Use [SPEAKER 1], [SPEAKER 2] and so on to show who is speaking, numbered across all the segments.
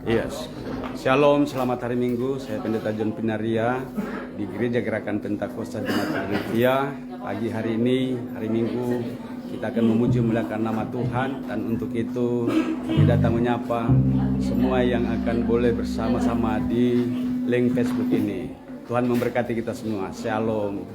[SPEAKER 1] Yes. Shalom, selamat hari Minggu. Saya Pendeta John Pinaria di Gereja Gerakan Pentakosta Jemaat Philadelphia. Pagi hari ini, hari Minggu, kita akan memuji memuliakan nama Tuhan. Dan untuk itu kami datang menyapa semua yang akan boleh bersama-sama di link Facebook ini. Tuhan memberkati kita semua. Shalom.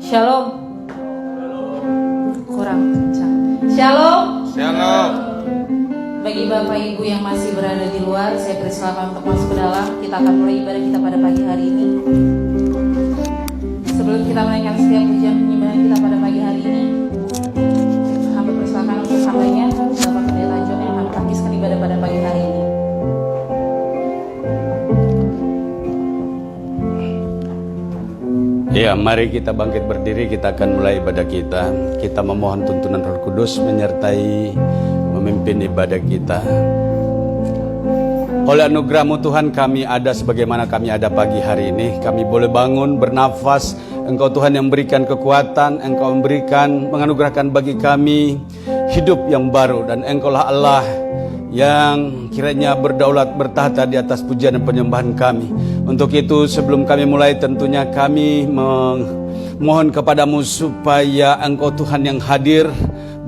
[SPEAKER 2] Shalom. Kurang kencang. Shalom.
[SPEAKER 3] Shalom.
[SPEAKER 2] Bagi Bapak Ibu yang masih berada di luar, saya persilakan untuk masuk ke dalam. Kita akan mulai ibadah kita pada pagi hari ini. Sebelum kita menaikkan setiap pujian penyembahan kita pada pagi hari ini, kami persilakan untuk sampainya Bapak Pendeta John yang akan menghabiskan ibadah pada pagi hari ini.
[SPEAKER 1] Ya, mari kita bangkit berdiri, kita akan mulai ibadah kita. Kita memohon tuntunan Roh Kudus menyertai memimpin ibadah kita. Oleh anugerah-Mu Tuhan, kami ada sebagaimana kami ada pagi hari ini. Kami boleh bangun, bernafas. Engkau Tuhan yang memberikan kekuatan, Engkau memberikan, menganugerahkan bagi kami hidup yang baru. Dan Engkaulah Allah yang kiranya berdaulat bertahta di atas pujian dan penyembahan kami. Untuk itu sebelum kami mulai, tentunya kami memohon kepadamu supaya Engkau Tuhan yang hadir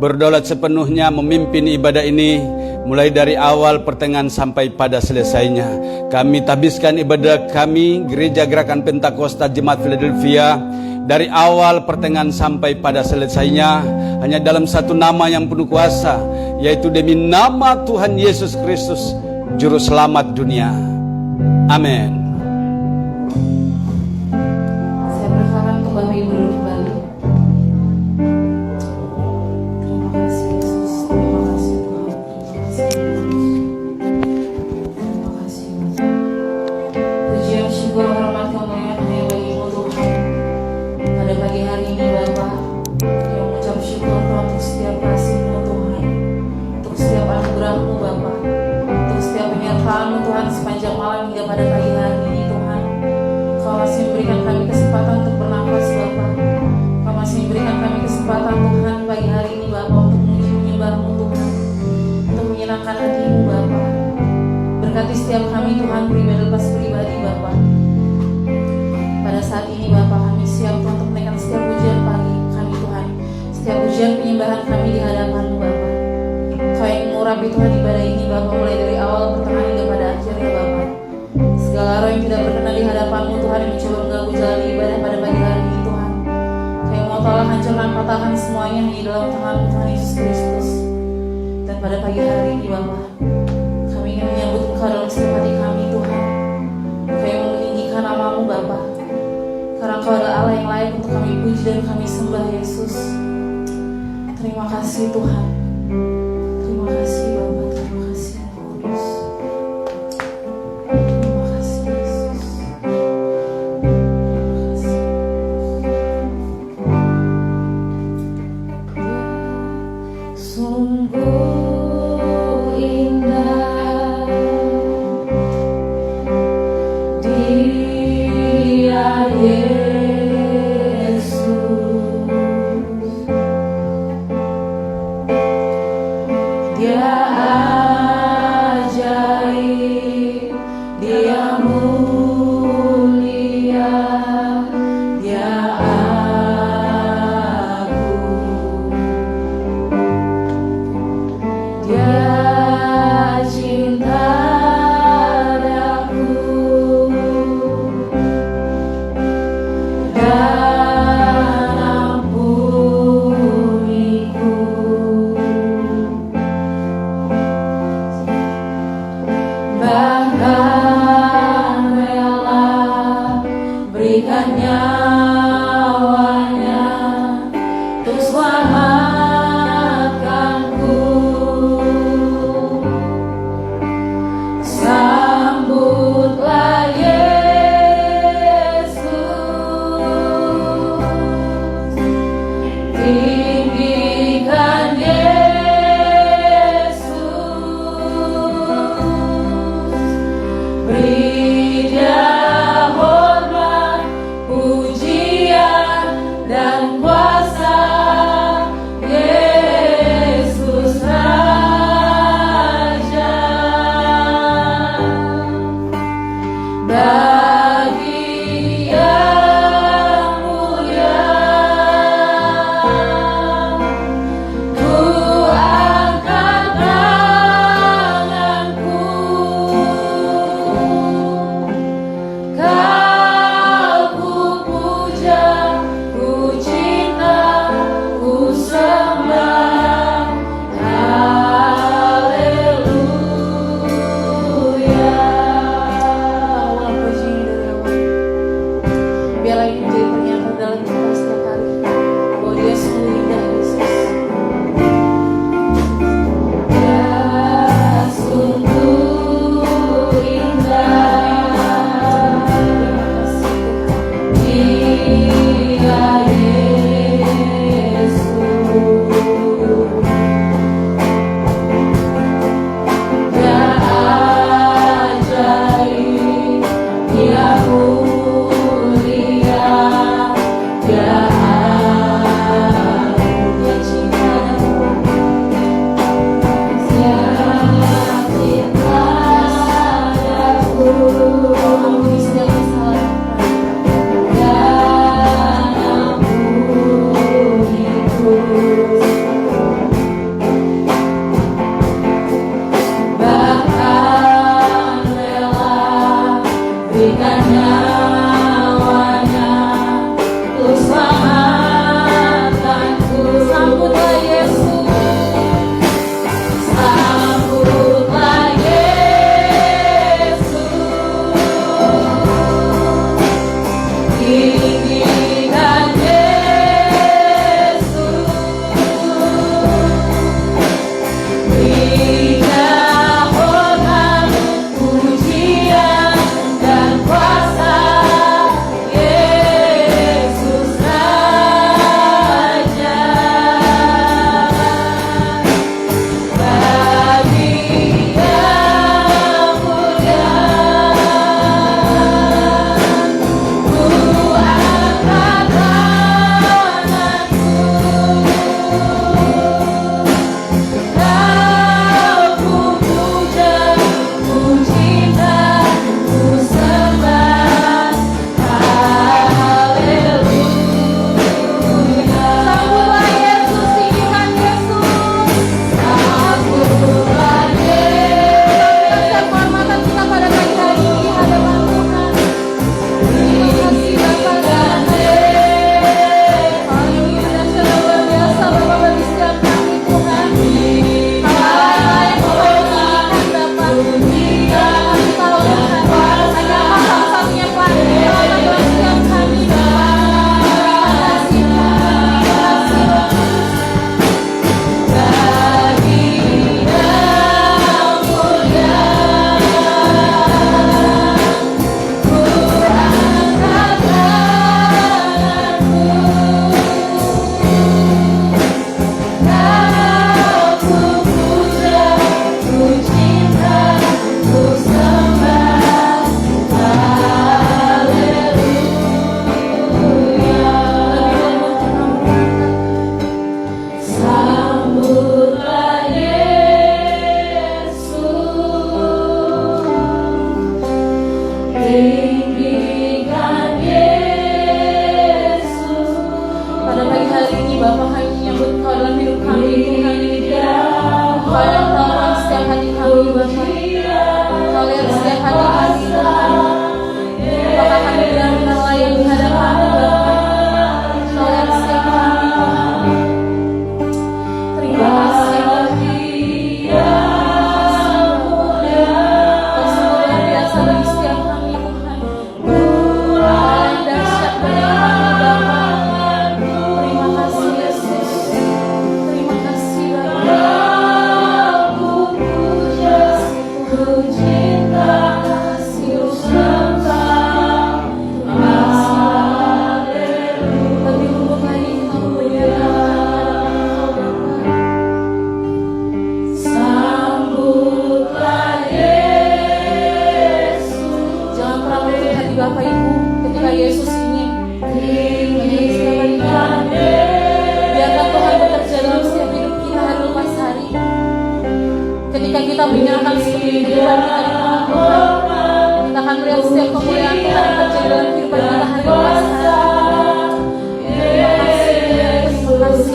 [SPEAKER 1] berdaulat sepenuhnya memimpin ibadah ini mulai dari awal, pertengahan sampai pada selesainya. Kami tabiskan ibadah kami Gereja Gerakan Pentakosta Jemaat Philadelphia dari awal, pertengahan sampai pada selesainya hanya dalam satu nama yang penuh kuasa, yaitu demi nama Tuhan Yesus Kristus, Juru Selamat dunia. Amin.
[SPEAKER 2] Saya persilakan untuk Bapak Ibu duduk kembali. Terima kasih Yesus, terima kasih Tuhan, terima kasih. Pujian, syukur, hormat, kemuliaan hanya bagi-Mu Tuhan. Pada pagi hari ini Bapa, yang mengucap syukur untuk setiap kasih-Mu Tuhan, untuk setiap anugerah-Mu Bapa, untuk setiap penyertaan-Mu Tuhan sepanjang malam hingga pada pagi hari ini Tuhan. Kau masih memberikan kami kesempatan untuk bernafas Bapa. Kau masih memberikan kami kesempatan Tuhan pagi hari ini Bapa untuk memuji menyembah-Mu Tuhan, untuk menyenangkan hati-Mu Bapa. Berkati setiap kami Tuhan pribadi lepas pribadi Bapa. Pada saat ini Bapa, kami siap Tuhan untuk menaikkan setiap pujian pagi kami Tuhan, setiap pujian penyembahan kami di hadapan-Mu Bapa. Kau yang mengurapi Tuhan ibadah ini Bapa, mulai dari awal, pertengahan hingga pada akhirnya Bapa. Segala roh yang tidak berkenan di hadapan-Mu Tuhan yang mencoba mengganggu jalan ibadah pada pagi hari ini Tuhan, Kau yang mau tolong hancurkan, patahkan semuanya hanya dalam tangan Tuhan Yesus Kristus. Dan pada pagi hari ini Bapa, kami ingin menyambut Engkau dalam setiap hati kami Tuhan. Kau yang meninggikan nama-Mu Bapa, karena Engkau adalah Allah yang layak untuk kami puji dan kami sembah Yesus. Terima kasih Tuhan. Terima kasih Bapa, terima kasih Roh Kudus. Terima kasih Yesus. Terima kasih. Sungguh indah Dia Yesus. Dia ajaib, Dia mulia, Dia agung, Dia cinta padaku dan ampuniku. Bahkan rela Bagi yang mulia, ku angkat tanganku, Kau ku puja, ku cinta, ku sembah. Haleluya. Ulang puji ini dari awal. Biarlah ini menjadi pernyataan dalam kita setiap hari bahwa Dia sungguh indah, Yesus. Dia sungguh indah. Dia Yesus. Dia ajaib, Dia mulia, Dia agung, Dia cinta dan Dia cinta padaku, ampuni setiap kesalahan dan ampuniku. Bahkan rela berikan nyawanya untuk selamatkanku. Sambutlah Yesus, sambutlah Yesus, tinggikan Yesus, berikan hormat, pujian dan kuasa Yesus Raja. Bagi yang mulia, ku angkat tanganku, Kau ku puja, ku cinta, ku sembah. Haleluya. Sambutlah Yesus, tinggikan Yesus. Sambutlah Yesus. Setiap kehormatan kita pada pagi hari ini di hadapan Tuhan. Terima kasih Bapa dan haleluya. Dan secara luar biasa Bapa bagi setiap kami Tuhan. Hal-hal yang boleh diinginkan Bapa. Kami tahu Tuhan, hanya Engkau satu-satunya plan selamat bagi setiap kami Bapa. Terima kasih Tuhan, terima kasih bagi yang mulia, ku angkat tanganku, Kau ku puja, ku cinta, ku sembah. Haleluya. Sambutlah Yesus, tinggikan Yesus. Pada pagi hari ini Bapa kami menyambut Engkau dalam hidup kami Tuhan. Engkau yang tahu setiap hati kami Bapa. Engkau lihat setiap hati kami Tuhan. Apakah kami benar-benar layak di hadapan-Mu Bapa? Engkau lihat setiap kami Tuhan. Terima kasih Bapa. Engkau sungguh luar biasa bagi setiap kami Tuhan. Hal yang dahsyat bagi kami Bapa. Terima kasih Yesus. Terima kasih Bapa. Ku puja, ku cinta, ku sembah. Haleluya. Lebih lembut lagi kita memuliakan Engkau Bapa. Sambutlah Yesus. Jangan pernah menutup hati Bapak Ibu ketika Yesus ingin menjadi setiap hari kita. Biarkan Tuhan bekerja dalam setiap hidup kita hari lepas hari. Ketika kita menyerahkan seluruh kehidupan kita di tangan Tuhan, kita akan melihat setiap kemuliaan Tuhan yang terjadi dalam kehidupan kita hari ini. Terima kasih, terima kasih.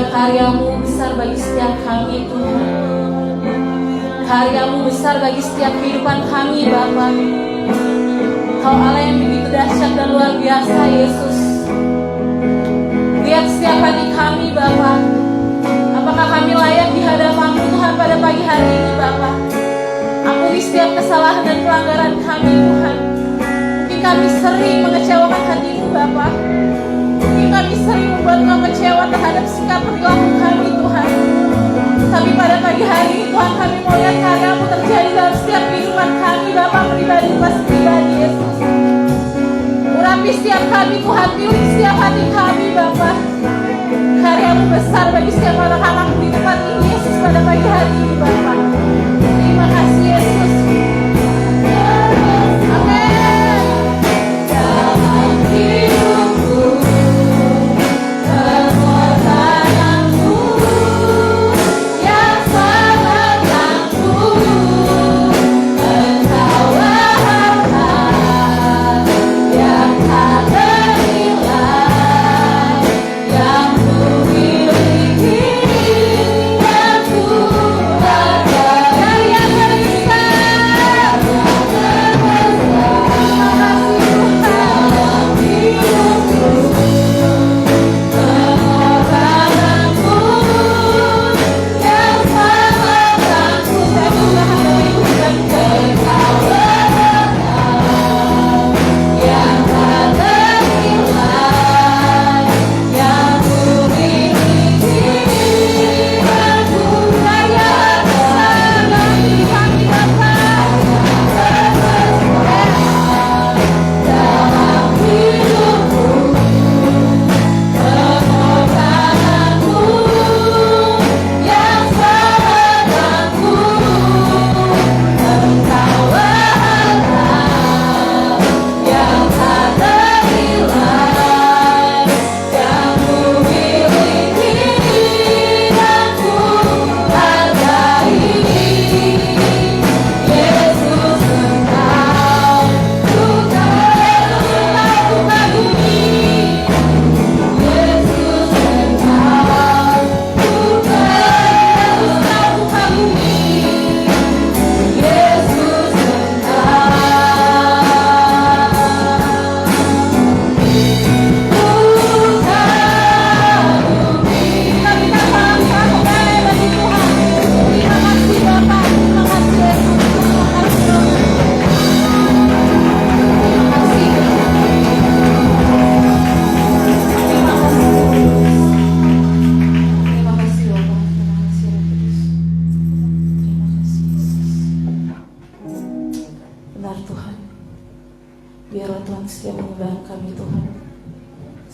[SPEAKER 2] Karya-Mu besar bagi setiap kami, Tuhan. Karya-Mu besar bagi setiap kehidupan kami, Bapa. Kau Allah yang begitu dahsyat dan luar biasa, Yesus. Lihat setiap hati kami, Bapa. Apakah kami layak di hadapan-Mu, Tuhan, pada pagi hari ini, Bapa? Ampuni setiap kesalahan dan pelanggaran kami, Tuhan. Mungkin kami sering mengecewakan hati-Mu, Bapa. Kami sering membuat Kau kecewa terhadap sikap perilaku kami, Tuhan. Tapi pada pagi hari ini, Tuhan, kami mau lihat karya-Mu terjadi dalam setiap kehidupan kami, Bapa pribadi, Yesus. Urapi setiap kami, Tuhan, pilih setiap hati kami, Bapa. Karya-Mu besar bagi setiap anak-anak di tempat ini, Yesus, pada pagi hari ini, Bapa. Terima kasih, Yesus. Amin. Dalam hidupku yang ku miliki, yang ku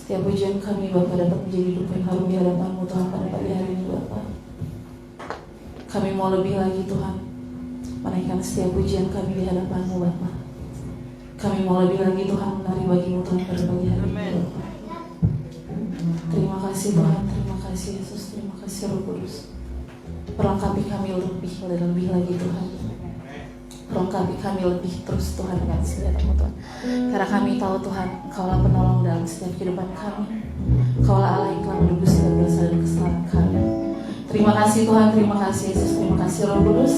[SPEAKER 2] Setiap pujian kami Bapa dapat menjadi hidup yang harum di hadapan-Mu Tuhan pada pagi hari ini Bapa. Kami mau lebih lagi Tuhan menaikkan setiap pujian kami di hadapan-Mu Bapa. Kami mau lebih lagi Tuhan menari bagi-Mu Tuhan pada pagi hari ini Bapa. Terima kasih Tuhan, terima kasih Yesus, terima kasih Roh Kudus. Perlengkapi kami lebih dan lebih lagi Tuhan. Perlengkapi kami lebih terus Tuhan dengan senjata-Mu Tuhan. Karena kami tahu Tuhan, Engkaulah penolong dalam setiap kehidupan kami. Engkaulah Allah yang telah menebus setiap dosa dan kesalahan kami. Terima kasih Tuhan, terima kasih Yesus, terima kasih Roh Kudus.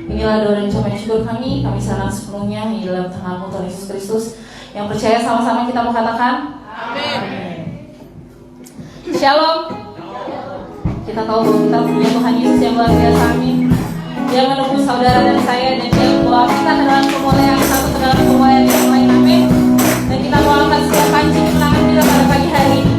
[SPEAKER 2] Inilah doa dan ucapan syukur kami serahkan sepenuhnya di dalam tangan-Mu Tuhan Yesus Kristus. Yang percaya sama-sama kita mau katakan Amin. Shalom. Kita tahu bahwa kita punya Tuhan Yesus yang luar biasa. Amin. Dia menebus saudara dan saya, dan dia membawa kita ke dalam kemuliaan satu, ke dalam kemuliaan yang lain. Amin. Dan kita mau angkat setiap panci kemenangan kita pada pagi hari ini.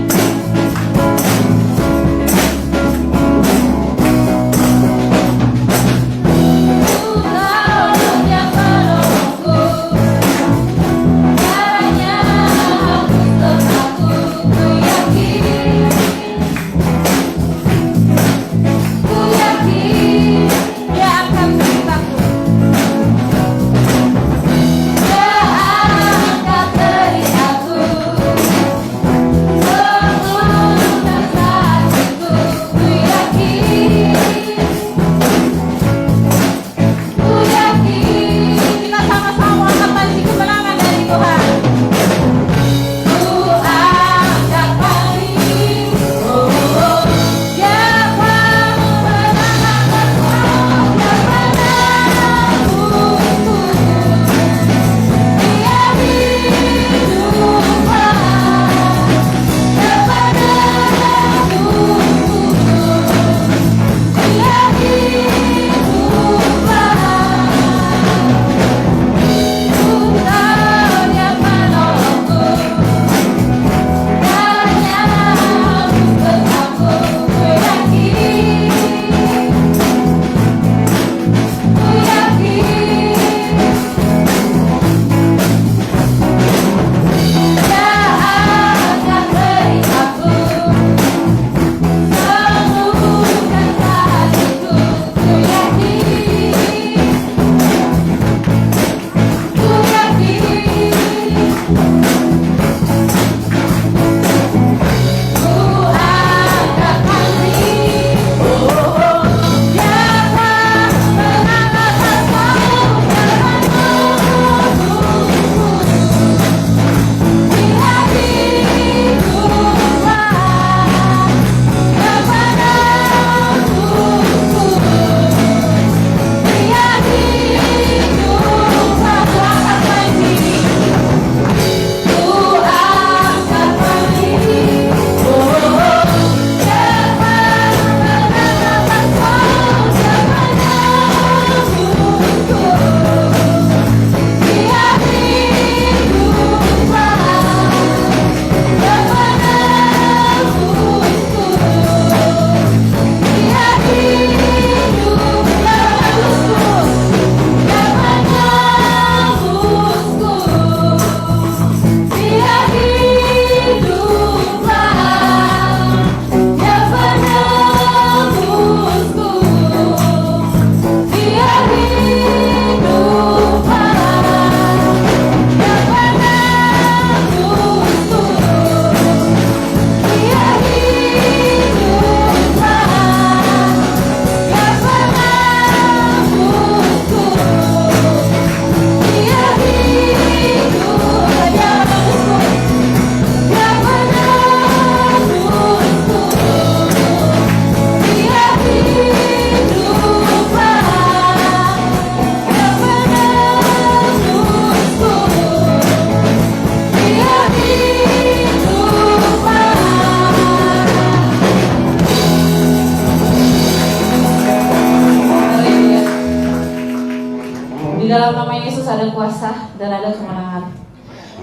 [SPEAKER 2] ada kuasa dan ada kemenangan.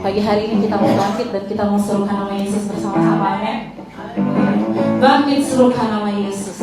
[SPEAKER 2] Pagi hari ini kita mau bangkit dan kita mau serukan nama Yesus bersama-sama, amin. Bangkit serukan nama Yesus.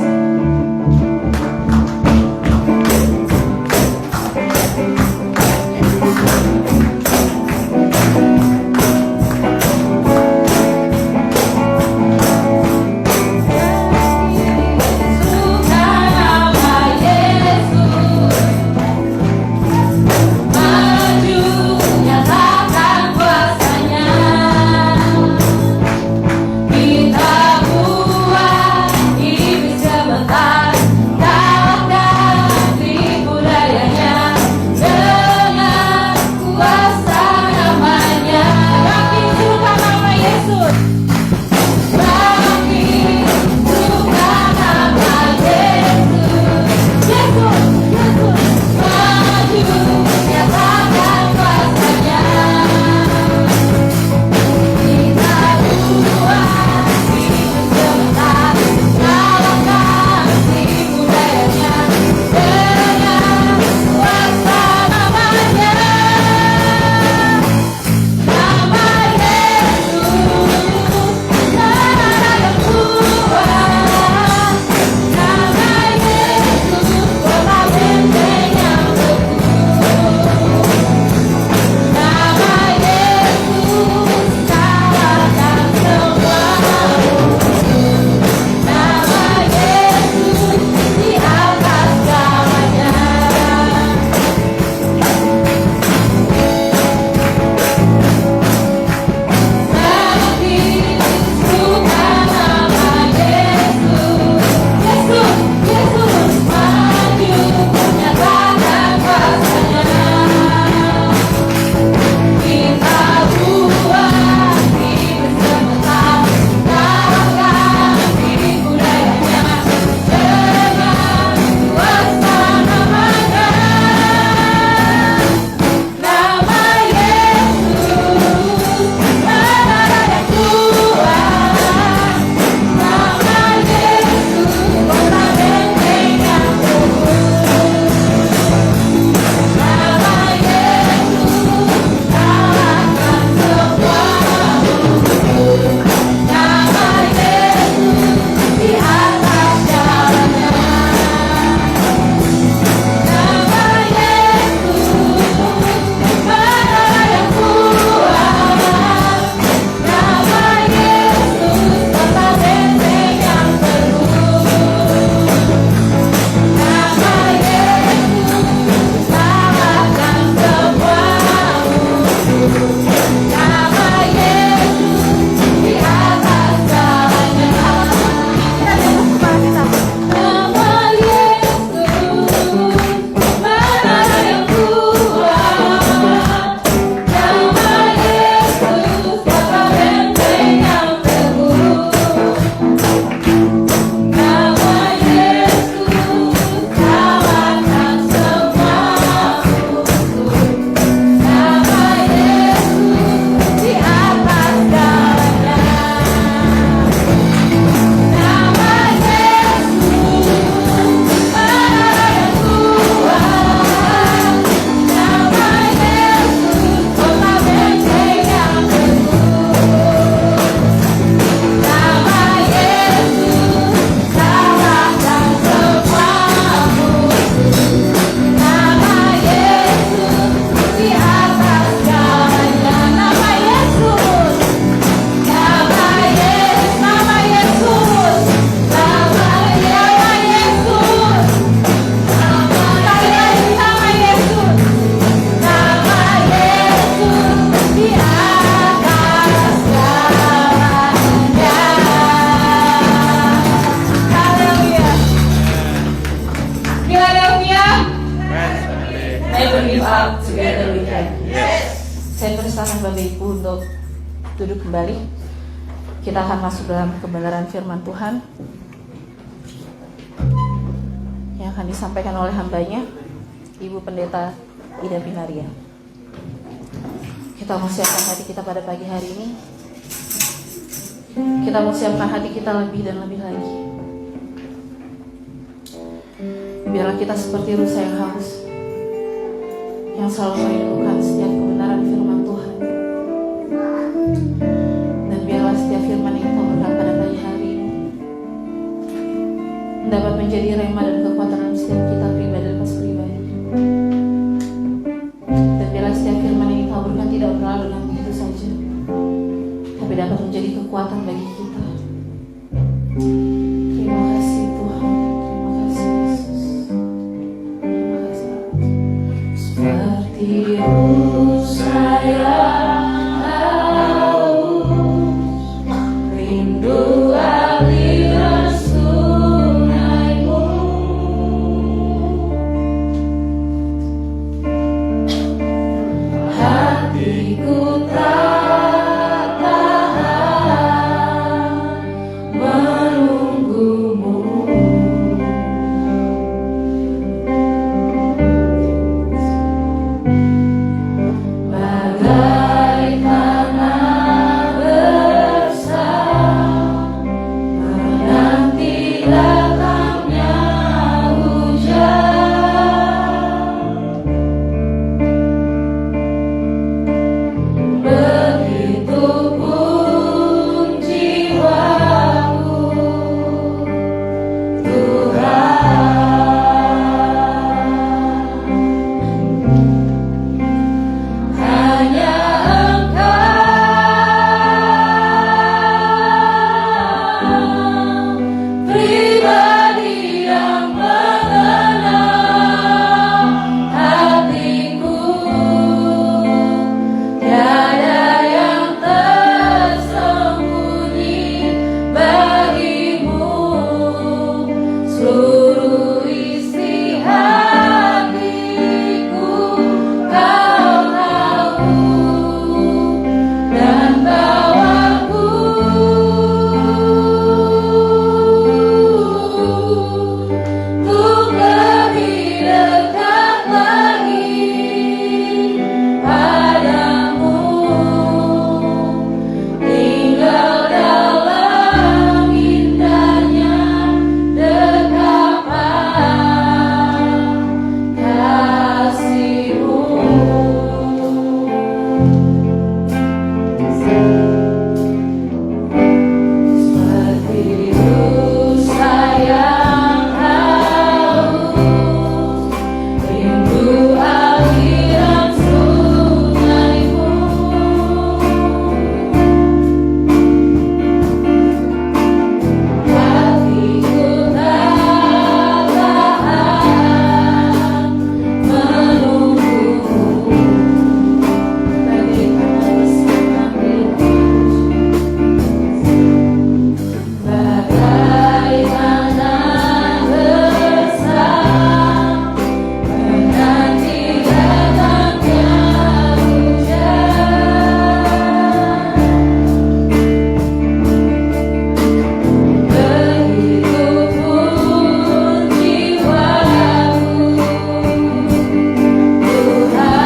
[SPEAKER 2] Saya persilakan Bapak Ibu untuk duduk kembali. Kita akan masuk dalam kebenaran firman Tuhan yang akan disampaikan oleh hambanya, Ibu Pendeta Ida Pinaria. Kita mau siapkan hati kita pada pagi hari ini. Kita mau siapkan hati kita lebih dan lebih lagi. Biarlah kita seperti rusa yang haus, yang selalu merindukan setiap kebenaran firman Tuhan. Dan biarlah setiap firman yang Kau berikan pada pagi hari ini dapat menjadi rema dan kekuatan dalam setiap kita pribadi lepas pribadi. Dan biarlah setiap firman yang Kau berikan tidak berlalu dengan begitu saja, tapi dapat menjadi kekuatan bagi kita. Terima kasih Tuhan, terima kasih Yesus, terima kasih. Seperti rusa yang haus, rindu aliran sungai-Mu. Hatiku tak tahan Seluruh isi hatiku Kau tahu, dan bawaku untuk lebih dekat lagi padamu, tinggal dalam indahnya dekapan kasih-Mu. Seperti rusa yang haus, rindu aliran sungai-Mu. Hatiku tak tahan menunggu-Mu, bagaikan bagaimana bersama menanti datangnya hujan. Begitupun jiwaku, Tuhan.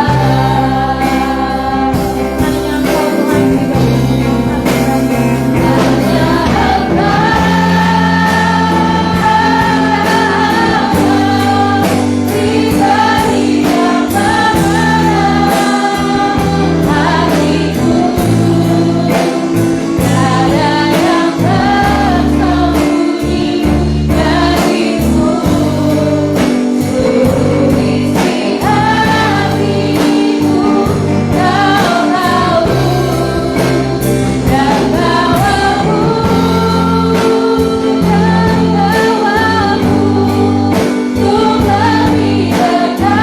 [SPEAKER 2] Hanya pribadi yang mengenal hatiku, tiada yang tersembunyi darimu. Seluruh isi hatiku Kau tahu, dan bawaku untuk lebih dekat lagi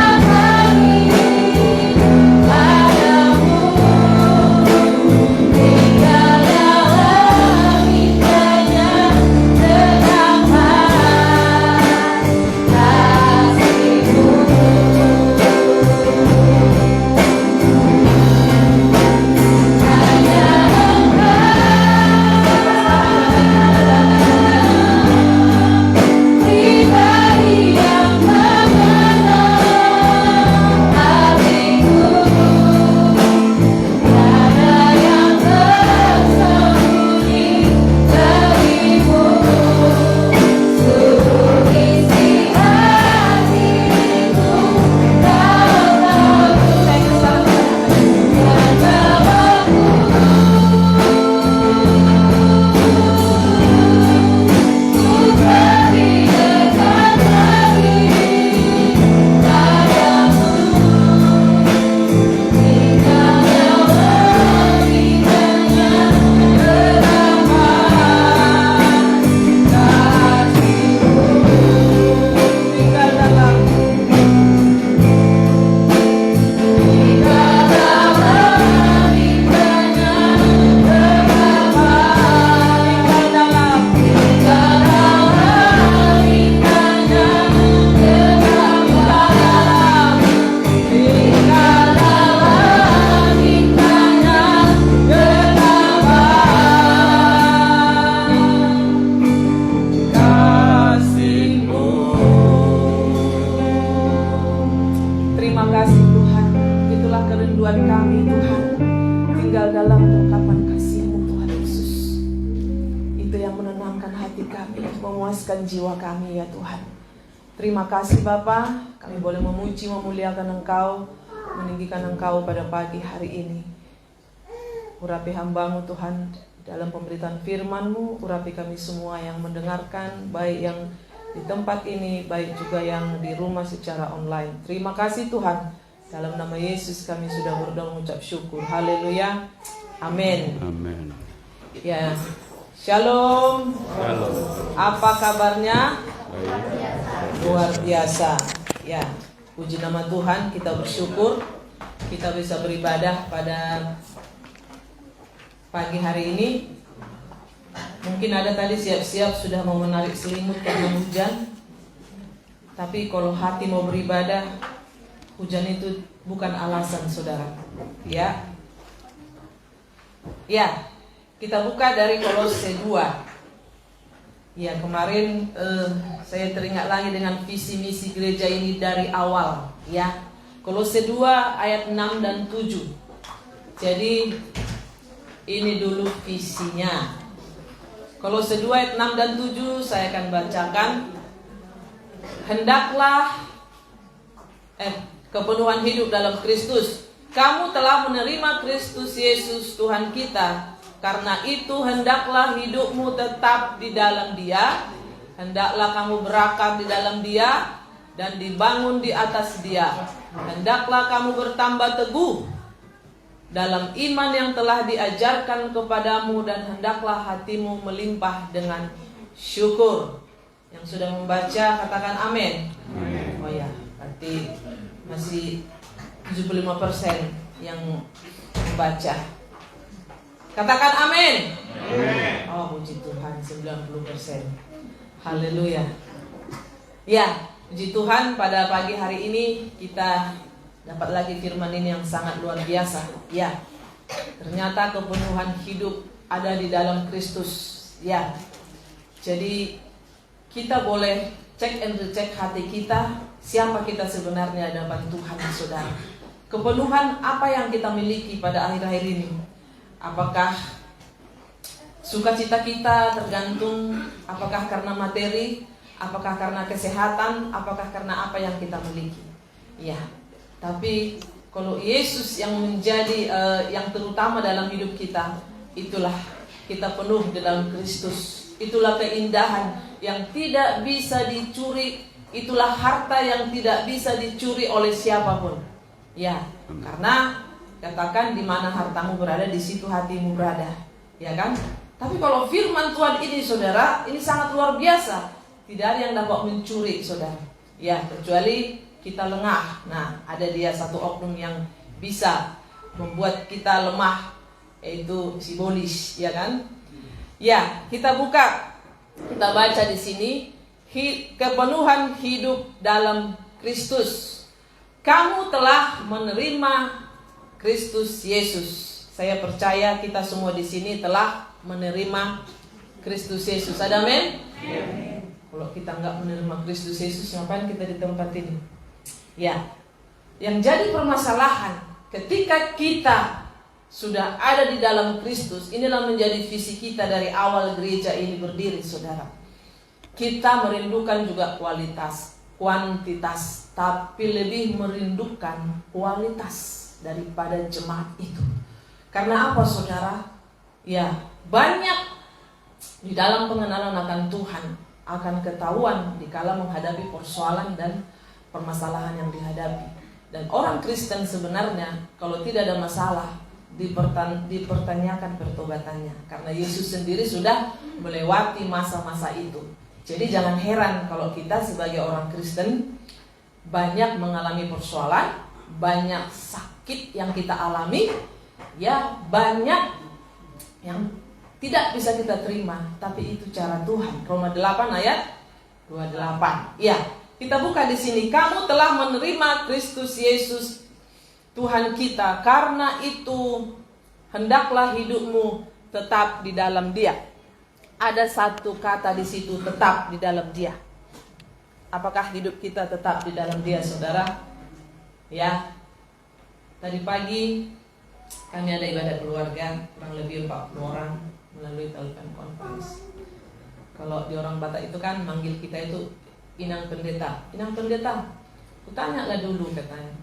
[SPEAKER 2] padamu, tinggal dalam indahnya dekapan kasih-Mu. Hanya pribadi yang mengenal hatiku, tiada yang tersembunyi darimu. Seluruh isi hatiku Kau tahu, dan bawaku untuk lebih dekat lagi padamu, tinggal dalam indahnya dekapan kasih-Mu. Tinggal dalam indahnya dekapan, tinggal dalam indahnya dekapan, tinggal dalam indahnya dekapan kasih-Mu.
[SPEAKER 3] Terima kasih Tuhan, itulah kerinduan kami Tuhan, tinggal dalam dekapan kasih-Mu Tuhan Yesus. Itu yang menenangkan hati kami, memuaskan jiwa kami ya Tuhan. Terima kasih Bapa, kami boleh memuji, memuliakan Engkau, meninggikan Engkau pada pagi hari ini. Urapi hamba-Mu Tuhan, dalam pemberitaan firman-Mu, urapi kami semua yang mendengarkan, baik yang di tempat ini, baik juga yang di rumah secara online. Terima kasih Tuhan, dalam nama Yesus kami sudah berdoa mengucap syukur. Haleluya, amin.
[SPEAKER 1] Amin.
[SPEAKER 3] Ya, shalom.
[SPEAKER 1] Halo.
[SPEAKER 3] Apa kabarnya?
[SPEAKER 1] Baik.
[SPEAKER 3] Luar biasa. Ya, puji nama Tuhan, kita bersyukur kita bisa beribadah pada pagi hari ini. Mungkin ada tadi siap-siap sudah mau menarik selimut karena hujan. Tapi kalau hati mau beribadah, hujan itu bukan alasan, saudara. Ya, kita buka dari Kolose 2. Ya, kemarin saya teringat lagi dengan visi misi gereja ini dari awal. Ya, Kolose 2 ayat 6 dan 7. Jadi ini dulu visinya. Kolose 2 ayat 6 dan 7 saya akan bacakan. Hendaklah kepenuhan hidup dalam Kristus. Kamu telah menerima Kristus Yesus Tuhan kita. Karena itu hendaklah hidupmu tetap di dalam Dia. Hendaklah kamu berakar di dalam Dia dan dibangun di atas Dia. Hendaklah kamu bertambah teguh dalam iman yang telah diajarkan kepadamu, dan hendaklah hatimu melimpah dengan syukur. Yang sudah membaca katakan amin. Oh ya, berarti masih 75% yang membaca. Katakan amin. Oh, puji Tuhan, 90%. Haleluya. Ya, puji Tuhan, pada pagi hari ini kita dapat lagi firman ini yang sangat luar biasa. Ya, ternyata kepenuhan hidup ada di dalam Kristus. Ya, jadi kita boleh cek and recheck hati kita, siapa kita sebenarnya di hadapan Tuhan, saudara. Kepenuhan apa yang kita miliki pada akhir-akhir ini? Apakah sukacita kita tergantung apakah karena materi, apakah karena kesehatan, apakah karena apa yang kita miliki? Ya, tapi kalau Yesus yang menjadi yang terutama dalam hidup kita, itulah kita penuh di dalam Kristus. Itulah keindahan yang tidak bisa dicuri, itulah harta yang tidak bisa dicuri oleh siapapun. Ya, karena katakan di mana hartamu berada, di situ hatimu berada, ya kan? Tapi kalau firman Tuhan ini, saudara, ini sangat luar biasa. Tidak ada yang dapat mencuri, saudara. Ya, kecuali kita lengah. Nah, ada dia satu oknum yang bisa membuat kita lemah, yaitu simbolis, ya kan? Ya, kita buka, kita baca di sini, kepenuhan hidup dalam Kristus. Kamu telah menerima Kristus Yesus. Saya percaya kita semua di sini telah menerima Kristus Yesus. Ada amin? Kalau kita nggak menerima Kristus Yesus, ngapain kita di tempat ini? Ya, yang jadi permasalahan ketika kita sudah ada di dalam Kristus, inilah menjadi visi kita dari awal gereja ini berdiri, saudara. Kita merindukan juga kualitas, kuantitas, tapi lebih merindukan kualitas daripada jemaat itu. Karena apa, saudara? Ya, banyak di dalam pengenalan akan Tuhan akan ketahuan dikala menghadapi persoalan dan permasalahan yang dihadapi. Dan orang Kristen sebenarnya kalau tidak ada masalah dipertanyakan pertobatannya, karena Yesus sendiri sudah melewati masa-masa itu. Jadi jangan heran kalau kita sebagai orang Kristen banyak mengalami persoalan, banyak sakit yang kita alami, ya banyak yang tidak bisa kita terima, tapi itu cara Tuhan. Roma 8 ayat 28. Ya, kita buka di sini. Kamu telah menerima Kristus Yesus Tuhan kita, karena itu hendaklah hidupmu tetap di dalam Dia. Ada satu kata di situ, tetap di dalam Dia. Apakah hidup kita tetap di dalam Dia, saudara? Ya, tadi pagi kami ada ibadah keluarga, kurang lebih 40 orang melalui telepon conference. Kalau di orang Batak itu kan manggil kita itu Inang Pendeta. Inang Pendeta, kutanyalah dulu katanya.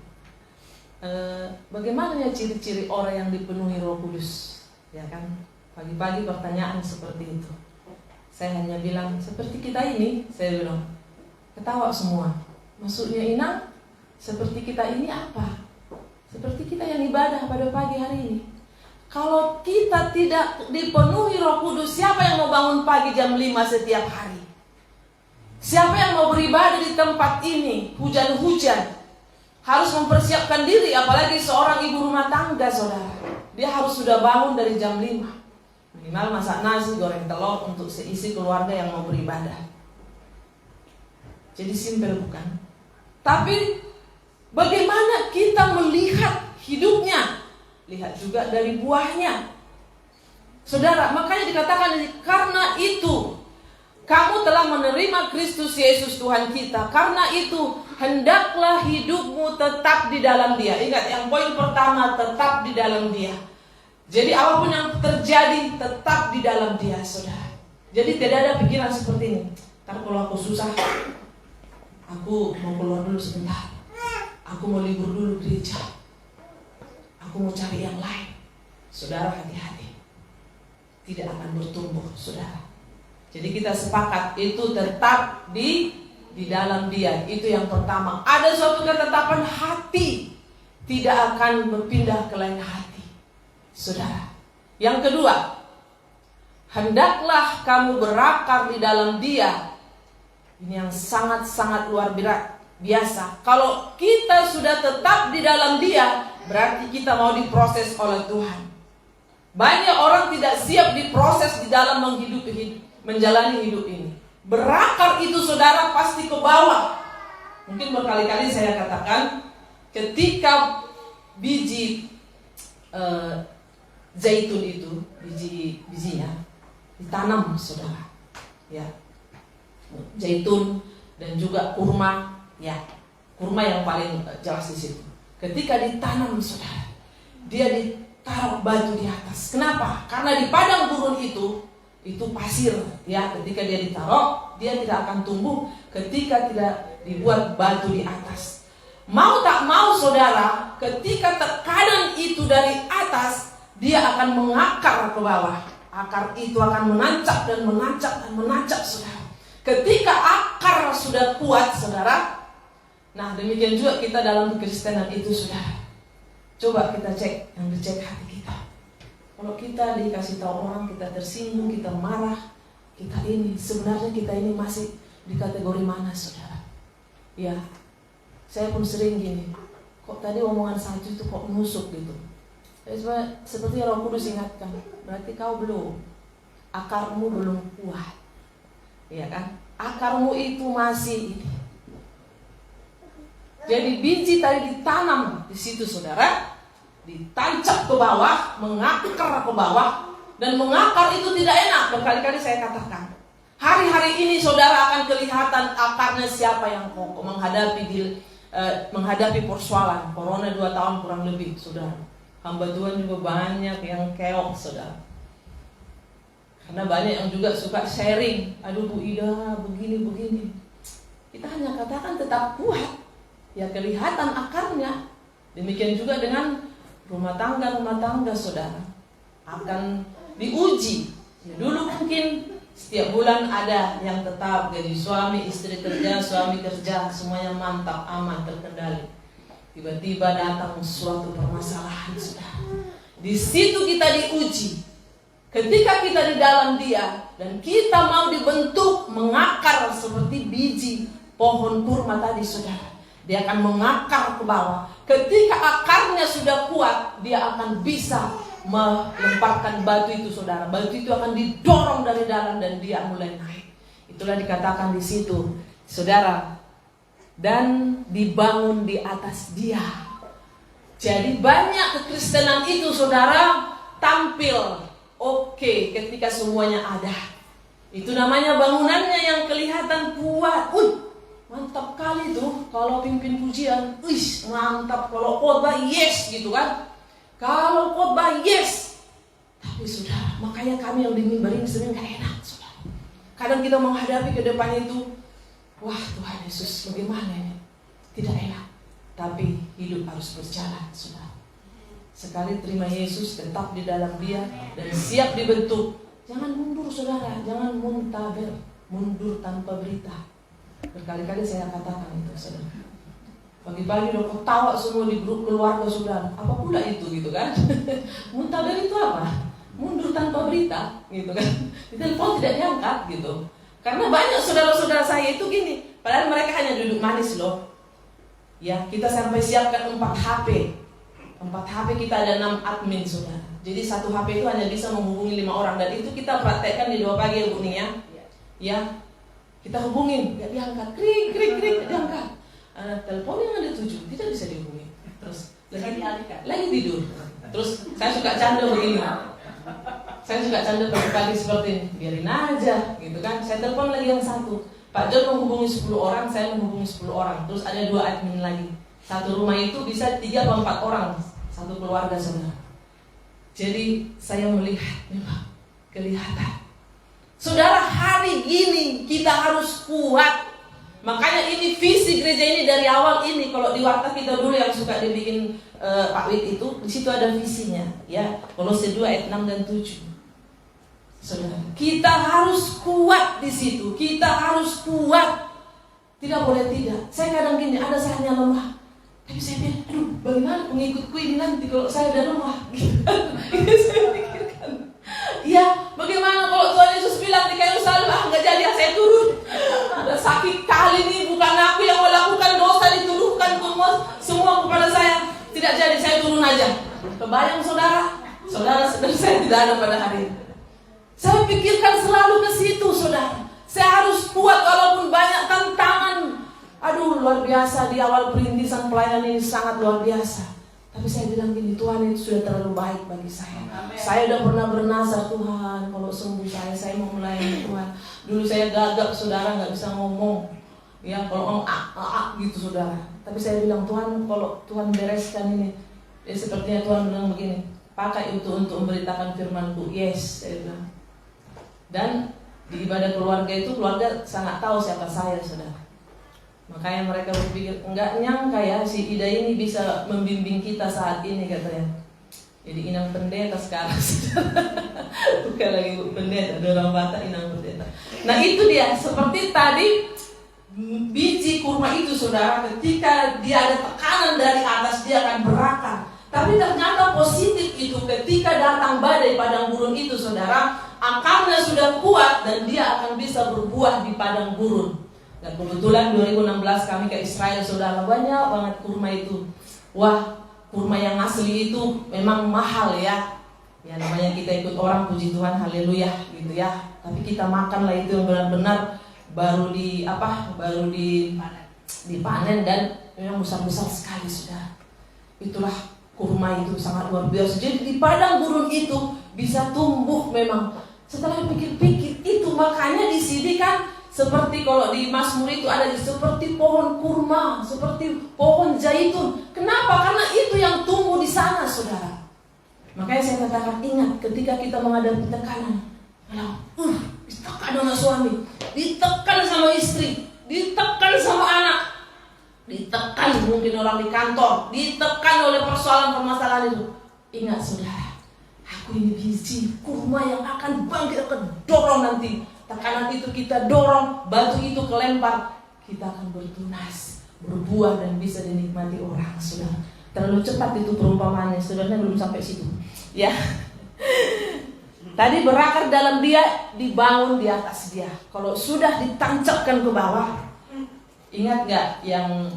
[SPEAKER 3] Bagaimana ya ciri-ciri orang yang dipenuhi Roh Kudus? Ya kan, pagi-pagi pertanyaan seperti itu. Saya hanya bilang seperti kita ini, saya bilang. Ketawa semua. Maksudnya Inang, seperti kita ini apa? Seperti kita yang ibadah pada pagi hari ini. Kalau kita tidak dipenuhi Roh Kudus, siapa yang mau bangun pagi jam 5 setiap hari? Siapa yang mau beribadah di tempat ini? Hujan-hujan. Harus mempersiapkan diri, apalagi seorang ibu rumah tangga, saudara. Dia harus sudah bangun dari jam 5. Minimal masak nasi, goreng telur untuk seisi keluarga yang mau beribadah. Jadi simpel bukan? Tapi bagaimana kita melihat hidupnya? Lihat juga dari buahnya. Saudara, makanya dikatakan karena itu kamu telah menerima Kristus Yesus Tuhan kita. Karena itu hendaklah hidupmu tetap di dalam Dia. Ingat, yang poin pertama, tetap di dalam Dia. Jadi apapun yang terjadi tetap di dalam Dia, saudara. Jadi tidak ada pikiran seperti ini. Ntar kalau aku susah, aku mau keluar dulu sebentar. Aku mau libur dulu gereja. Aku mau cari yang lain. Saudara, hati-hati. Tidak akan bertumbuh, saudara. Jadi kita sepakat itu tetap di dalam Dia. Itu yang pertama. Ada suatu ketetapan hati, tidak akan berpindah ke lain hati, saudara. Yang kedua, hendaklah kamu berakar di dalam Dia. Ini yang sangat-sangat luar biasa. Kalau kita sudah tetap di dalam Dia, berarti kita mau diproses oleh Tuhan. Banyak orang tidak siap diproses di dalam menjalani hidup ini. Berakar itu, saudara, pasti ke bawah. Mungkin berkali-kali saya katakan, ketika biji zaitun itu, bijinya ditanam, saudara, ya, zaitun dan juga kurma, ya, kurma yang paling jelas di situ. Ketika ditanam, saudara, dia ditaruh batu di atas. Kenapa? Karena di padang gurun itu pasir, ya. Ketika dia ditaruh, dia tidak akan tumbuh ketika tidak dibuat batu di atas. Mau tak mau, saudara, ketika tekanan itu dari atas, dia akan mengakar ke bawah. Akar itu akan menancap dan menancap dan menancap, saudara. Ketika akar sudah kuat, saudara, nah demikian juga kita dalam kekristenan itu, saudara. Coba kita cek, yang dicek hati kita. Kalau kita dikasih tahu orang, kita tersinggung, kita marah, kita ini, sebenarnya kita ini masih di kategori mana, saudara? Ya, saya pun sering gini, kok tadi omongan satu itu kok nusuk gitu. Seperti Roh Kudus ingatkan, berarti kau belum, akarmu belum kuat, ya kan? Akarmu itu masih ini. Jadi biji tadi ditanam di situ, saudara, ditancap ke bawah, mengakar ke bawah, dan mengakar itu tidak enak. Berkali-kali saya katakan, hari-hari ini saudara akan kelihatan akarnya siapa yang kokoh menghadapi persoalan corona 2 tahun kurang lebih, saudara. Hamba Tuhan juga banyak yang keok, saudara. Karena banyak yang juga suka sharing, aduh Bu Ida begini. Kita hanya katakan tetap kuat, ya kelihatan akarnya. Demikian juga dengan rumah tangga, saudara, akan diuji. Ya, dulu mungkin setiap bulan ada yang tetap gaji suami, istri kerja, suami kerja, semuanya mantap, aman, terkendali. Tiba-tiba datang suatu permasalahan, saudara. Di situ kita diuji. Ketika kita di dalam Dia dan kita mau dibentuk mengakar seperti biji pohon kurma tadi, saudara, dia akan mengakar ke bawah. Ketika akarnya sudah kuat, dia akan bisa melemparkan batu itu, saudara. Batu itu akan didorong dari dalam dan dia mulai naik. Itulah dikatakan di situ, saudara, dan dibangun di atas Dia. Jadi banyak kekristenan itu, saudara, tampil oke ketika semuanya ada. Itu namanya bangunannya yang kelihatan kuat. Mantap kali tuh kalau pimpin pujian, mantap. Kalau khotbah, yes gitu kan. Kalau khotbah, yes. Tapi saudara, makanya kami yang di mimbar ini sering gak enak, saudara. Kadang kita menghadapi ke depan itu, wah Tuhan Yesus bagaimana ini? Tidak enak. Tapi hidup harus berjalan, saudara. Sekali terima Yesus, tetap di dalam Dia dan siap dibentuk. Jangan mundur, saudara. Jangan muntaber, mundur tanpa berita. Berkali-kali saya katakan itu, saudara. Pagi-pagi udah ketawa semua di grup keluarga, saudara. Apa pula itu gitu kan? Muntaber itu apa? Mundur tanpa berita, gitu kan? Di telepon tidak diangkat gitu. Karena banyak saudara-saudara saya itu gini, padahal mereka hanya duduk manis loh. Ya, kita sampai siapkan 4 HP. 4 HP kita ada 6 admin, saudara. Jadi 1 HP itu hanya bisa menghubungi 5 orang. Dan itu kita praktekkan di 2 pagi ya Bu Nia. Ya. Kita hubungin, nggak diangkat, krik, nggak diangkat. Telepon yang ada 7 tidak bisa dihubungi. Terus lagi tidur. Terus saya suka canda begini. Saya suka canda pagi-pagi seperti ini. Biarin aja, gitu kan. Saya telepon lagi yang satu. Pak John menghubungi 10 orang, saya menghubungi 10 orang. Terus ada 2 admin lagi. Satu rumah itu bisa 3 atau 4 orang, satu keluarga saudara. Jadi saya melihat memang kelihatan. Saudara, hari ini kita harus kuat. Makanya ini visi gereja ini dari awal ini. Kalau di warta kita dulu yang suka dibikin Pak Wid itu, di situ ada visinya, ya. Kolose 2 ayat 6 dan 7. Saudara, kita harus kuat di situ. Kita harus kuat. Tidak boleh tidak. Saya kadang gini, ada saatnya lemah. Tapi saya bilang, aduh, bagaimana pengikutku ini nanti kalau saya udah lemah? Itu saya pikirkan. Ya, bagaimana kalau Tuhan Yesus bilang di kayu salib, nggak jadi, saya turun. Udah sakit kali nih, bukan aku yang melakukan dosa, dituduhkan semua kepada saya. Tidak jadi, saya turun aja. Kebayang saudara saya tidak ada pada hari ini. Saya pikirkan selalu ke situ, saudara. Saya harus kuat walaupun banyak tantangan. Aduh, luar biasa di awal perintisan pelayanan ini sangat luar biasa. Tapi saya bilang gini, Tuhan itu sudah terlalu baik bagi saya.
[SPEAKER 2] Amen.
[SPEAKER 3] Saya udah pernah bernazar, Tuhan kalau sembuh saya mau melayani Tuhan. Dulu saya gagap, saudara, nggak bisa ngomong. Ya, kalau ngomong gitu, saudara. Tapi saya bilang, Tuhan, kalau Tuhan bereskan ini, ya sepertinya Tuhan bilang begini, pakai itu untuk memberitakan firman-Ku. Yes, saya bilang. Dan di ibadah keluarga itu, keluarga sangat tahu siapa saya, saudara. Makanya mereka berpikir, enggak nyangka ya si Ida ini bisa membimbing kita saat ini, katanya. Jadi inang pendeta sekarang. Bukan lagi pendeta, dorong bata inang pendeta. Nah itu dia, seperti tadi biji kurma itu, saudara, ketika dia ada tekanan dari atas dia akan berakar. Tapi ternyata positif itu ketika datang badai padang gurun itu, saudara, akarnya sudah kuat dan dia akan bisa berbuah di padang gurun. Dan kebetulan 2016 kami ke Israel, saudara, banyak banget kurma itu. Wah, kurma yang asli itu memang mahal ya. Ya namanya kita ikut orang, puji Tuhan, haleluya gitu ya. Tapi kita makanlah itu yang benar-benar baru dipanen dan memang besar-besar sekali, saudara. Itulah kurma itu sangat luar biasa. Jadi di padang gurun itu bisa tumbuh memang. Setelah pikir-pikir itu, makanya di sini kan seperti kalau di Mazmur itu ada seperti pohon kurma, seperti pohon zaitun. Kenapa? Karena itu yang tumbuh di sana, saudara. Makanya saya katakan, ingat ketika kita menghadapi tekanan, ditekan sama suami, ditekan sama istri, ditekan sama anak, ditekan mungkin orang di kantor, ditekan oleh permasalahan itu. Ingat, saudara, aku ini biji kurma yang akan bangkit, akan dorong nanti. Tekanan itu kita dorong, batu itu kelempar, kita akan bertunas, berbuah dan bisa dinikmati orang, saudara. Terlalu cepat itu perumpamaannya, saudaranya belum sampai situ. Ya. Tadi berakar dalam dia, dibangun di atas dia. Kalau sudah ditancapkan ke bawah, ingat nggak yang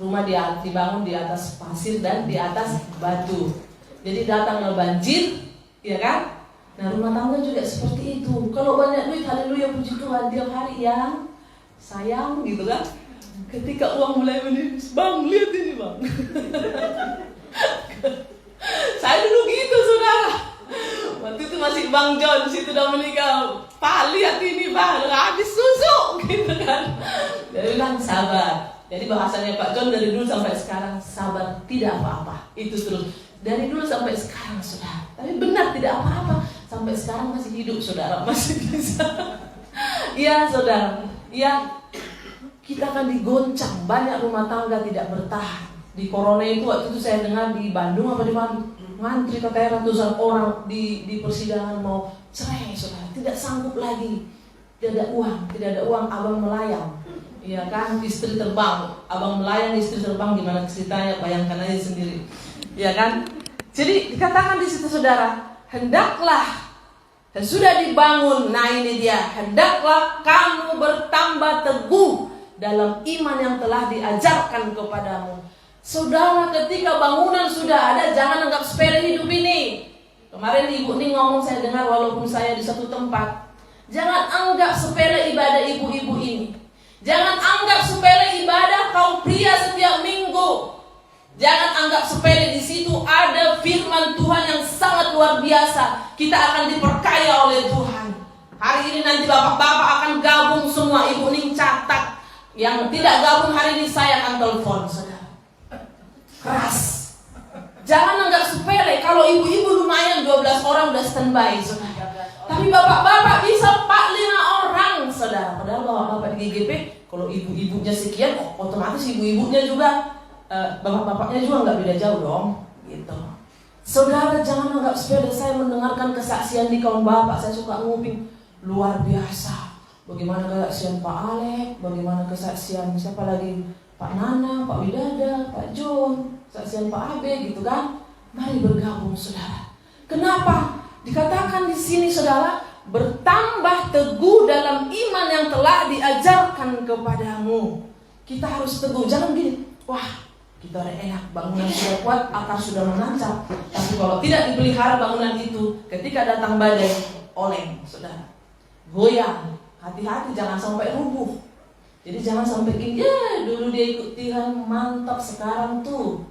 [SPEAKER 3] rumah dia dibangun di atas pasir dan di atas batu. Jadi datanglah banjir, ya kan? Nah, rumah tangga juga seperti itu. Kalau banyak duit, haleluya, puji Tuhan, tiap hari yang sayang gitu kan. Ketika uang mulai menipis, bang, lihat ini bang. Saya dulu gitu, saudara. Waktu itu masih Bang John, situ udah menikah. Pak, lihat ini bang, habis susu, gitu kan. Dia bilang sabar. Jadi bahasanya Pak John dari dulu sampai sekarang, sabar, tidak apa-apa. Itu terus. Dari dulu sampai sekarang, saudara. Tapi benar tidak apa-apa. Sampai sekarang masih hidup, saudara, masih bisa. Iya, saudara. Iya, kita akan digoncang. Banyak rumah tangga tidak bertahan. Di corona itu, waktu itu saya dengar di Bandung apa di mana, ngantri katanya ratusan orang di persidangan mau cerai, saudara. Tidak sanggup lagi. Tidak ada uang, abang melayang. Iya kan, istri terbang. Abang melayang, istri terbang, gimana ceritanya? Bayangkan aja sendiri. Ya kan? Jadi dikatakan di situ, saudara, hendaklah dan sudah dibangun. Nah ini dia, hendaklah kamu bertambah teguh dalam iman yang telah diajarkan kepadamu. Saudara, ketika bangunan sudah ada, jangan anggap sepele hidup ini. Kemarin Ibu ini ngomong, saya dengar walaupun saya di satu tempat, Jangan anggap sepele ibadah ibu-ibu ini. Jangan anggap sepele ibadah kaum pria setiap minggu. Jangan anggap sepele, di situ ada firman Tuhan yang sangat luar biasa. Kita akan diperkaya oleh Tuhan. Hari ini nanti bapak-bapak akan gabung semua. Ibu Ning catat. Yang tidak gabung hari ini saya akan telepon, saudara. Keras. Jangan anggap sepele. Kalau ibu-ibu lumayan 12 orang udah standby, saudara. Tapi bapak-bapak bisa 4-5 orang, saudara. Padahal bapak-bapak di GGP, kalau ibu-ibunya sekian, otomatis ibu-ibunya juga, bapak-bapaknya juga nggak beda jauh dong, gitu. Saudara, jangan anggap sepele. Saya mendengarkan kesaksian di kaum bapak, saya suka nguping, luar biasa. Bagaimana kesaksian Pak Alek, bagaimana kesaksian siapa lagi, Pak Nana, Pak Widada, Pak John, kesaksian Pak Abe, gitu kan? Mari bergabung, saudara. Kenapa? Dikatakan di sini, saudara, bertambah teguh dalam iman yang telah diajarkan kepadamu. Kita harus teguh, jangan gini, wah kita udah enak, bangunan sudah kuat, akar sudah menancap. Tapi kalau tidak dipelihara bangunan itu, ketika datang badai, oleng, saudara, goyang. Hati-hati jangan sampai rubuh. Jadi jangan sampai gini, ya dulu dia ikut Tuhan, mantap sekarang tuh.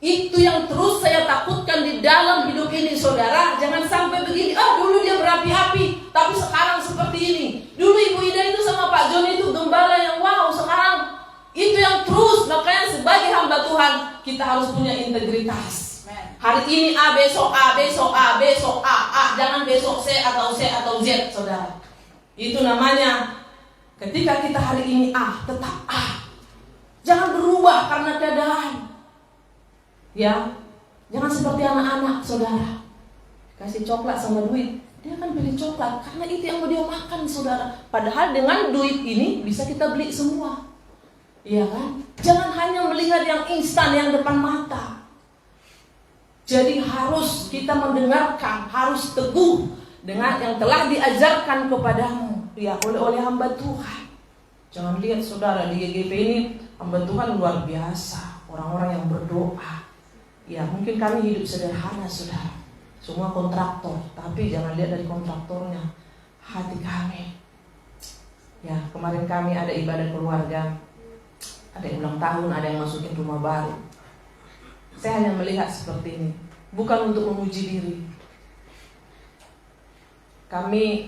[SPEAKER 3] Itu yang terus saya takutkan di dalam hidup ini, saudara. Jangan sampai begini, dulu dia berapi-api, tapi sekarang seperti ini. Dulu Ibu Ida itu sama Pak John itu gembala yang wow, sekarang itu yang terus. Makanya sebagai hamba Tuhan, kita harus punya integritas. Hari ini A, besok A, besok A, besok A. Jangan besok C atau Z, saudara. Itu namanya ketika kita hari ini A, tetap A. Jangan berubah karena keadaan. Ya, jangan seperti anak-anak, saudara. Kasih coklat sama duit, dia akan pilih coklat karena itu yang mau dia makan, saudara. Padahal dengan duit ini bisa kita beli semua. Iya kan? Jangan hanya melihat yang instan, yang depan mata. Jadi harus kita mendengarkan, harus teguh dengan yang telah diajarkan kepadamu, ya, oleh hamba Tuhan. Jangan lihat, saudara, di GGP ini hamba Tuhan luar biasa, orang-orang yang berdoa. Ya, mungkin kami hidup sederhana, saudara, semua kontraktor, tapi jangan lihat dari kontraktornya, hati kami. Ya, kemarin kami ada ibadah keluarga, ada yang ulang tahun, ada yang masukin rumah baru. Saya hanya melihat seperti ini, bukan untuk memuji diri. Kami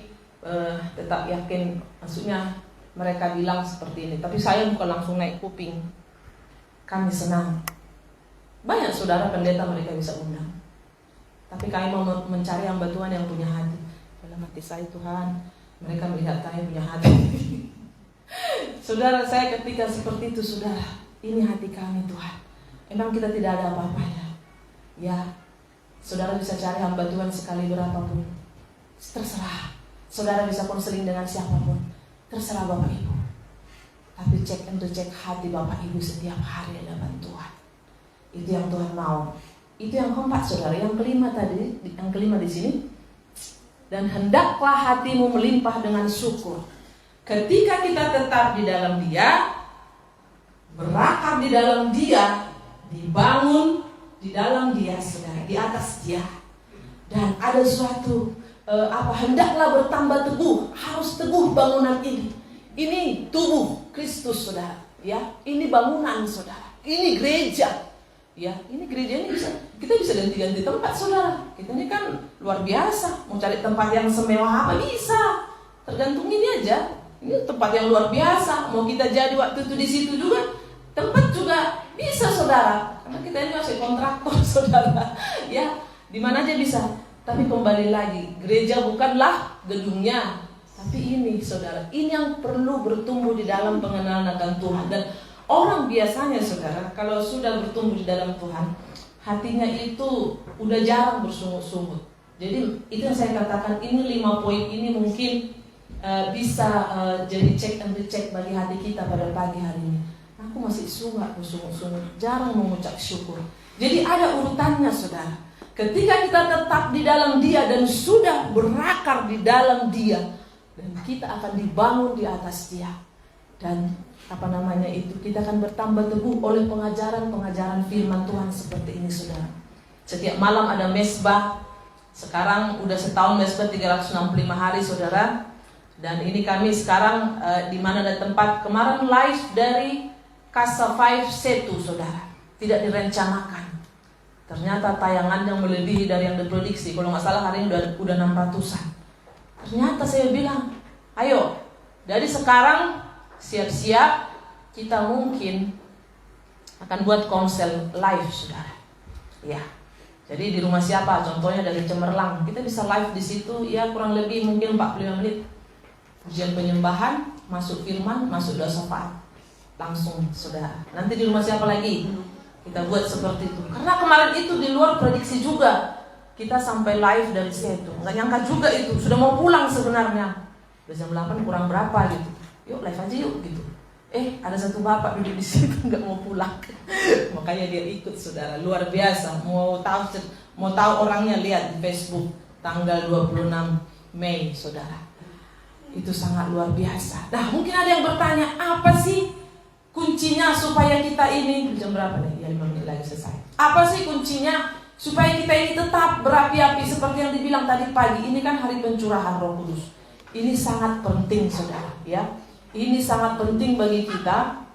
[SPEAKER 3] tetap yakin, maksudnya mereka bilang seperti ini, tapi saya bukan langsung naik kuping. Kami senang. Banyak saudara pendeta mereka bisa undang, tapi kami mau mencari hamba Tuhan yang punya hati. Dalam hati saya, Tuhan, mereka melihat kami punya hati. Saudara, saya ketika seperti itu, saudara, ini hati kami, Tuhan. Emang kita tidak ada apa-apanya. Ya, saudara bisa cari hamba Tuhan sekali berapapun, terserah. Saudara bisa konseling dengan siapapun, terserah Bapak Ibu. Tapi cek hati Bapak Ibu setiap hari hadapan Tuhan. Itu yang Tuhan mau. Itu yang keempat, saudara. Yang kelima tadi, yang kelima di sini. Dan hendaklah hatimu melimpah dengan syukur. Ketika kita tetap di dalam Dia, berakar di dalam Dia, dibangun di dalam Dia, saudara, di atas Dia. Dan ada suatu hendaklah bertambah teguh, harus teguh bangunan ini. Ini tubuh Kristus, saudara. Ya, ini bangunan, saudara. Ini gereja. Ya, ini gereja ini kita bisa ganti-ganti tempat, saudara. Kita ini kan luar biasa. Mau cari tempat yang semewah apa bisa. Tergantung ini aja. Ini tempat yang luar biasa. Mau kita jadi waktu itu di situ juga, tempat juga bisa, saudara. Karena kita ini masih kontraktor, saudara. Ya, di mana aja bisa. Tapi kembali lagi, gereja bukanlah gedungnya, tapi ini, saudara, ini yang perlu bertumbuh di dalam pengenalan akan Tuhan. Dan orang biasanya, saudara, kalau sudah bertumbuh di dalam Tuhan, hatinya itu udah jarang bersungut-sungut. Jadi itu yang saya katakan, ini 5 poin ini mungkin bisa jadi check and recheck bagi hati kita pada pagi hari ini. Aku masih suka bersungut-sungut, jarang mengucap syukur. Jadi ada urutannya, saudara. Ketika kita tetap di dalam Dia dan sudah berakar di dalam Dia, dan kita akan dibangun di atas Dia. Dan kita akan bertambah teguh oleh pengajaran-pengajaran firman Tuhan seperti ini, saudara. Setiap malam ada mesbah. Sekarang udah setahun mesbah 365 hari, saudara. Dan ini kami sekarang di mana ada tempat kemarin live dari Casa 5 Setu, saudara. Tidak direncanakan. Ternyata tayangan yang melebihi dari yang diprediksi. Kalau nggak salah hari ini udah 600-an. Ternyata saya bilang, ayo, dari sekarang siap-siap kita mungkin akan buat konsel live, saudara. Ya, jadi di rumah siapa? Contohnya dari Cemerlang, kita bisa live di situ, ya kurang lebih mungkin 45 menit. Ujian penyembahan, masuk firman, masuk doa syafaat, langsung, saudara. Nanti di rumah siapa lagi? Kita buat seperti itu. Karena kemarin itu di luar prediksi juga. Kita sampai live dari situ. Nggak nyangka juga itu. Sudah mau pulang sebenarnya. Udah jam 8 kurang berapa gitu. Yuk live aja yuk gitu. Ada satu bapak duduk di situ nggak mau pulang. Makanya dia ikut, saudara. Luar biasa. Mau tahu orangnya, lihat di Facebook tanggal 26 Mei, saudara. Itu sangat luar biasa. Nah, mungkin ada yang bertanya, apa sih kuncinya supaya kita ini, jam berapa nih? Ya 5 menit lagi selesai. Apa sih kuncinya supaya kita ini tetap berapi-api seperti yang dibilang tadi pagi? Ini kan hari pencurahan Roh Kudus. Ini sangat penting, saudara, ya. Ini sangat penting bagi kita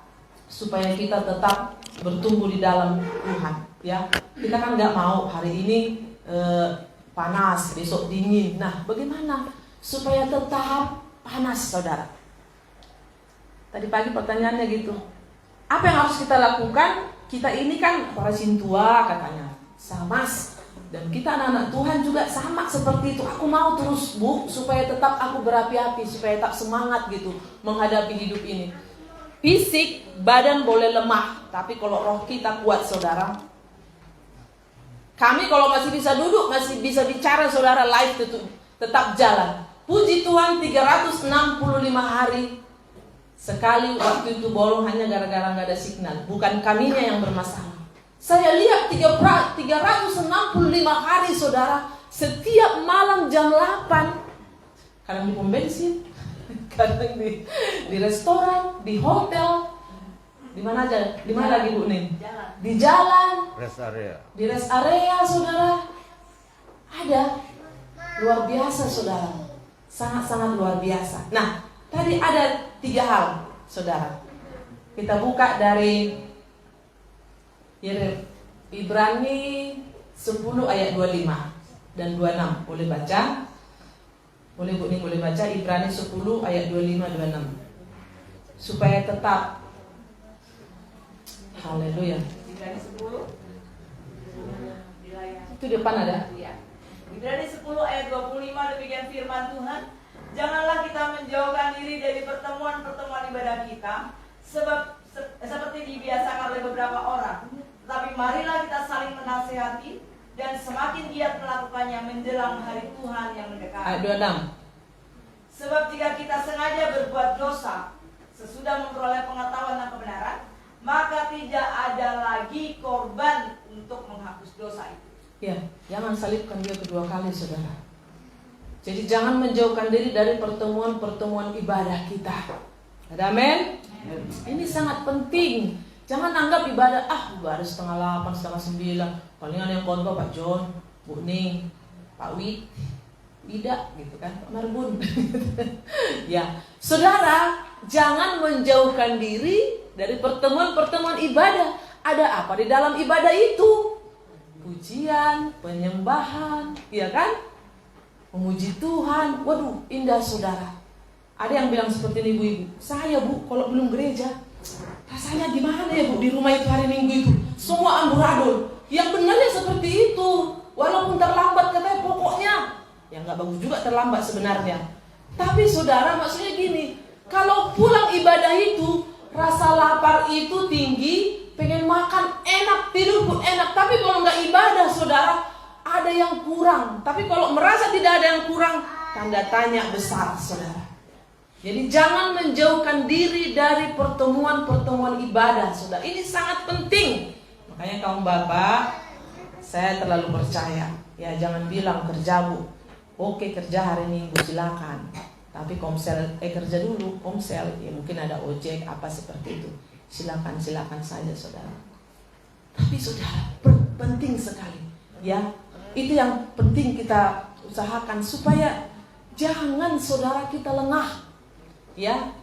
[SPEAKER 3] supaya kita tetap bertumbuh di dalam Tuhan, ya. Kita kan nggak mau hari ini panas, besok dingin. Nah, bagaimana supaya tetap panas, saudara? Tadi pagi pertanyaannya gitu. Apa yang harus kita lakukan? Kita ini kan para sintua katanya. Sama. Dan kita anak-anak Tuhan juga sama seperti itu. Aku mau terus, Bu, supaya tetap aku berapi-api, supaya tetap semangat gitu menghadapi hidup ini. Fisik, badan boleh lemah, tapi kalau roh kita kuat, saudara. Kami kalau masih bisa duduk, masih bisa bicara, saudara, live tetap jalan. Puji Tuhan, 365 hari sekali waktu itu bolong hanya gara-gara nggak ada signal. Bukan kaminya yang bermasalah. Saya lihat 365 hari, saudara, setiap malam jam 8. Kadang di pom bensin, kadang di restoran, di hotel, di mana aja? Di mana lagi, Bu nih? Di jalan,
[SPEAKER 1] Rest area.
[SPEAKER 3] di rest area, saudara. Ada. Luar biasa, saudara. Sangat-sangat luar biasa. Nah, tadi ada 3 hal, saudara. Kita buka dari Ibrani 10 ayat 25 dan 26. Boleh baca? Boleh, Bu Ning, boleh baca Ibrani 10 ayat 25-26. Supaya tetap. Haleluya.
[SPEAKER 4] Ibrani 10
[SPEAKER 3] Itu di depan ada?
[SPEAKER 4] ya. Ibrani 10 ayat 25 demikian firman Tuhan. Janganlah kita menjauhkan diri dari pertemuan-pertemuan ibadah kita seperti dibiasakan oleh beberapa orang. Tetapi marilah kita saling menasihati dan semakin giat melakukannya menjelang hari Tuhan yang mendekat.
[SPEAKER 3] Ayat 26.
[SPEAKER 4] Sebab jika kita sengaja berbuat dosa sesudah memperoleh pengetahuan dan kebenaran, maka tidak ada lagi korban untuk menghapus dosa itu.
[SPEAKER 3] Ya, jangan salibkan dia kedua kali, saudara. Jadi jangan menjauhkan diri dari pertemuan-pertemuan ibadah kita. Ada amin? Ini sangat penting. Jangan anggap ibadah, ibadah setengah 8, setengah 9. Palingan yang khotbah Pak John, Bu Ning, Pak Wid. Tidak, gitu kan, Pak Marbun. Ya, saudara, jangan menjauhkan diri dari pertemuan-pertemuan ibadah. Ada apa di dalam ibadah itu? Pujian, penyembahan, ya kan? Memuji Tuhan. Waduh, indah, saudara. Ada yang bilang seperti ini, ibu-ibu. Saya, Bu, kalau belum gereja, rasanya gimana ya, Bu, di rumah itu hari Minggu itu semua amburadul. Yang benarnya seperti itu. Walaupun terlambat katanya pokoknya. Ya nggak bagus juga terlambat sebenarnya. Tapi saudara, maksudnya gini, kalau pulang ibadah itu rasa lapar itu tinggi, pengen makan enak, tidur pun enak. Tapi kalau nggak ibadah, saudara, ada yang kurang. Tapi kalau merasa tidak ada yang kurang, tanda tanya besar, saudara. Jadi jangan menjauhkan diri dari pertemuan-pertemuan ibadah, saudara. Ini sangat penting. Makanya kaum bapak, saya terlalu percaya. Ya jangan bilang kerja, Bu. Oke, kerja hari Minggu silakan. Tapi kerja dulu, komsel. Ya mungkin ada ojek apa seperti itu. Silakan saja, saudara. Tapi saudara, penting sekali. Ya, itu yang penting kita usahakan supaya jangan saudara kita lengah. Ya.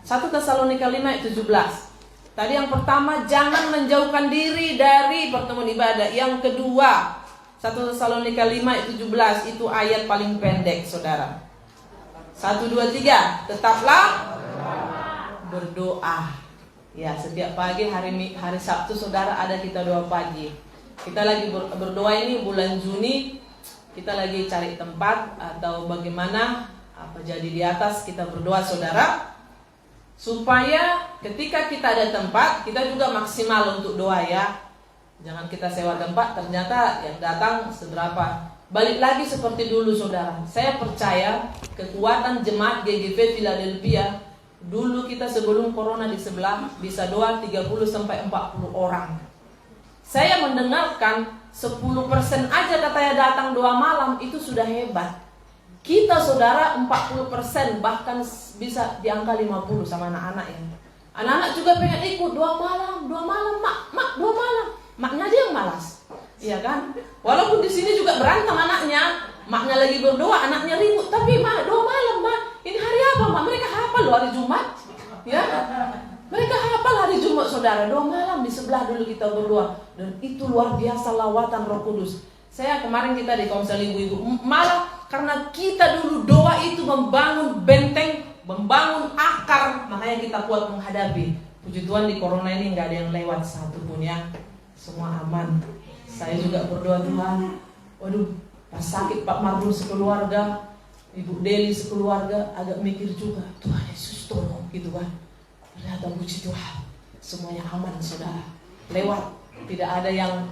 [SPEAKER 3] 1 Tesalonika 5 ayat 17. Tadi yang pertama, jangan menjauhkan diri dari pertemuan ibadah. Yang kedua, 1 Tesalonika 5 ayat 17, itu ayat paling pendek, saudara. 1, 2, 3, tetaplah berdoa. Ya, setiap pagi hari Sabtu saudara ada kita doa pagi. Kita lagi berdoa ini bulan Juni. Kita lagi cari tempat atau bagaimana apa jadi di atas, kita berdoa saudara, supaya ketika kita ada tempat, kita juga maksimal untuk doa ya. Jangan kita sewa tempat, ternyata yang datang seberapa. Balik lagi seperti dulu saudara. Saya percaya kekuatan jemaat GGV Philadelphia. Dulu kita sebelum corona di sebelah bisa doa 30-40 orang. Saya mendengarkan 10% aja katanya datang doa malam, itu sudah hebat. Kita saudara 40%, bahkan bisa di angka 50 sama anak-anak ya. Anak-anak juga pengen ikut doa malam, mak, doa malam. Maknya aja yang malas, iya kan? Walaupun di sini juga berantem anaknya, maknya lagi berdoa, anaknya ribut, tapi mak doa malam, mak. Ini hari apa, mak? Mereka hafal loh hari Jumat, ya? Mereka hafal hari Jumat, saudara. Doa malam di sebelah dulu kita berdoa, dan itu luar biasa lawatan Roh Kudus. Saya kemarin kita di Komsel Ibu-Ibu, malah karena kita dulu doa itu membangun benteng, membangun akar, makanya kita kuat menghadapi. Puji Tuhan di corona ini nggak ada yang lewat satupun ya. Semua aman. Saya juga berdoa Tuhan. Waduh, pas sakit Pak Marbun sekeluarga, Ibu Deli sekeluarga, agak mikir juga, Tuhan Yesus tolong gitu kan. Ternyata puji Tuhan, semuanya aman saudara. Lewat, tidak ada yang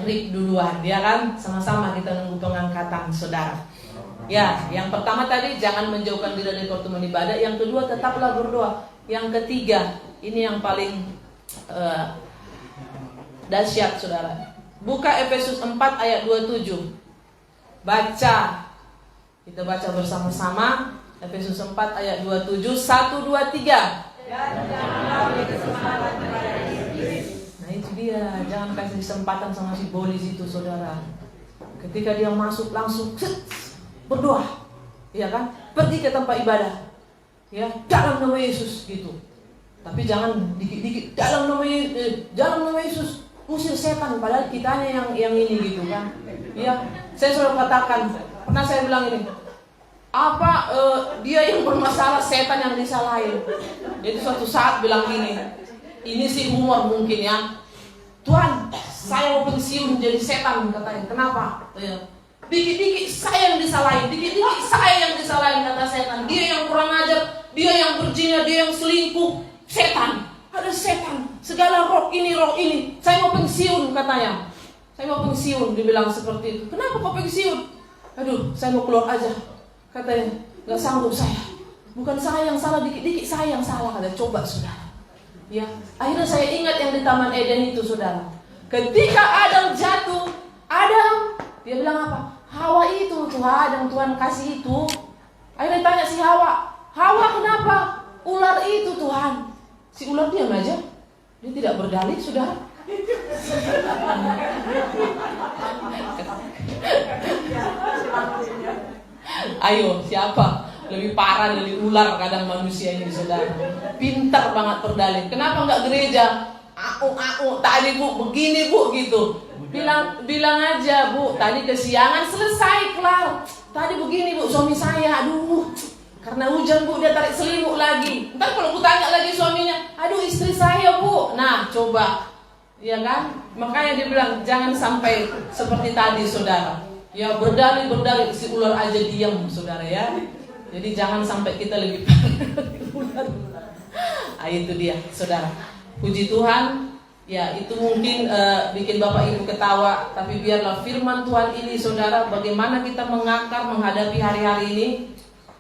[SPEAKER 3] rip duluan, ya kan? Sama-sama kita nunggu pengangkatan saudara. Ya, yang pertama tadi jangan menjauhkan diri dari pertemuan ibadah. Yang kedua tetaplah berdoa. Yang ketiga, ini yang paling dahsyat saudara. Buka Efesus 4 ayat 27. Baca. Kita baca bersama-sama Efesus 4 ayat 27. 1, 2, 3. Nah itu dia, jangan kasih kesempatan sama si bolis itu saudara. Ketika dia masuk langsung berdoa, ya kan? Pergi ke tempat ibadah, ya dalam nama Yesus gitu. Tapi jangan dikit-dikit dalam nama Yesus usir setan, padahal kitanya yang ini gitu kan. Ya, saya selalu katakan, pernah saya bilang ini, dia yang bermasalah, setan yang disalahin. Jadi suatu saat bilang gini, ini sih humor mungkin ya, Tuhan, saya mau pensiun jadi setan katanya. Kenapa? Dikit-dikit saya yang disalahin, dikit-dikit saya yang disalahin kata setan. Dia yang kurang ajar, dia yang berzina, dia yang selingkuh. Setan, ada setan, segala roh ini, saya mau pensiun katanya. Saya mau pensiun, dibilang seperti itu. Kenapa kok pensiun? Aduh, saya mau keluar aja. Katanya, gak sanggup saya. Bukan saya yang salah, dikit-dikit saya yang salah. Kata, coba saudara. Ya, akhirnya saya ingat yang di Taman Eden itu saudara. Ketika Adam jatuh, dia bilang apa? Hawa itu Tuhan, yang Tuhan kasih itu. Akhirnya tanya si Hawa kenapa? Ular itu Tuhan. Si ular diam aja, dia tidak berdalih saudara. Ayo, siapa lebih parah dari ular kadang manusia ini saudara? Pintar banget berdalih. Kenapa nggak gereja? Tadi bu begini bu gitu. Bilang aja bu, tadi kesiangan selesai kelar. Tadi begini bu, suami saya, aduh, karena hujan bu dia tarik selimut lagi. Ntar kalau bu tanya lagi suaminya, aduh istri saya bu. Nah coba, ya kan? Makanya dia bilang jangan sampai seperti tadi saudara. Ya berdalih si ular aja diam saudara ya. Jadi jangan sampai kita lebih ular. Itu dia saudara. Puji Tuhan. Ya itu mungkin bikin Bapak Ibu ketawa, tapi biarlah firman Tuhan ini saudara, bagaimana kita mengakar menghadapi hari-hari ini.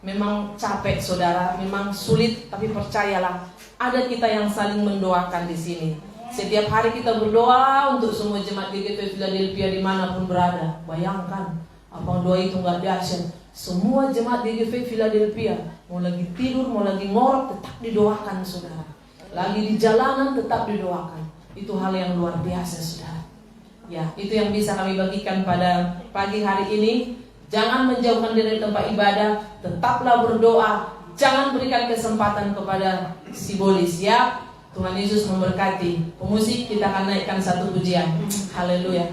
[SPEAKER 3] Memang capek saudara, memang sulit, tapi percayalah ada kita yang saling mendoakan di sini. Setiap hari kita berdoa untuk semua jemaat GGV Philadelphia dimanapun berada. Bayangkan, apa doa itu nggak dahsyat? Semua jemaat GGV Philadelphia, mau lagi tidur, mau lagi ngorok, tetap didoakan saudara. Lagi di jalanan, tetap didoakan. Itu hal yang luar biasa saudara. Ya, itu yang bisa kami bagikan pada pagi hari ini.
[SPEAKER 2] Jangan menjauhkan diri dari tempat ibadah, tetaplah berdoa. Jangan berikan kesempatan kepada si bolis ya. Tuhan Yesus memberkati. Pemusik, kita akan naikkan satu pujian. Haleluya.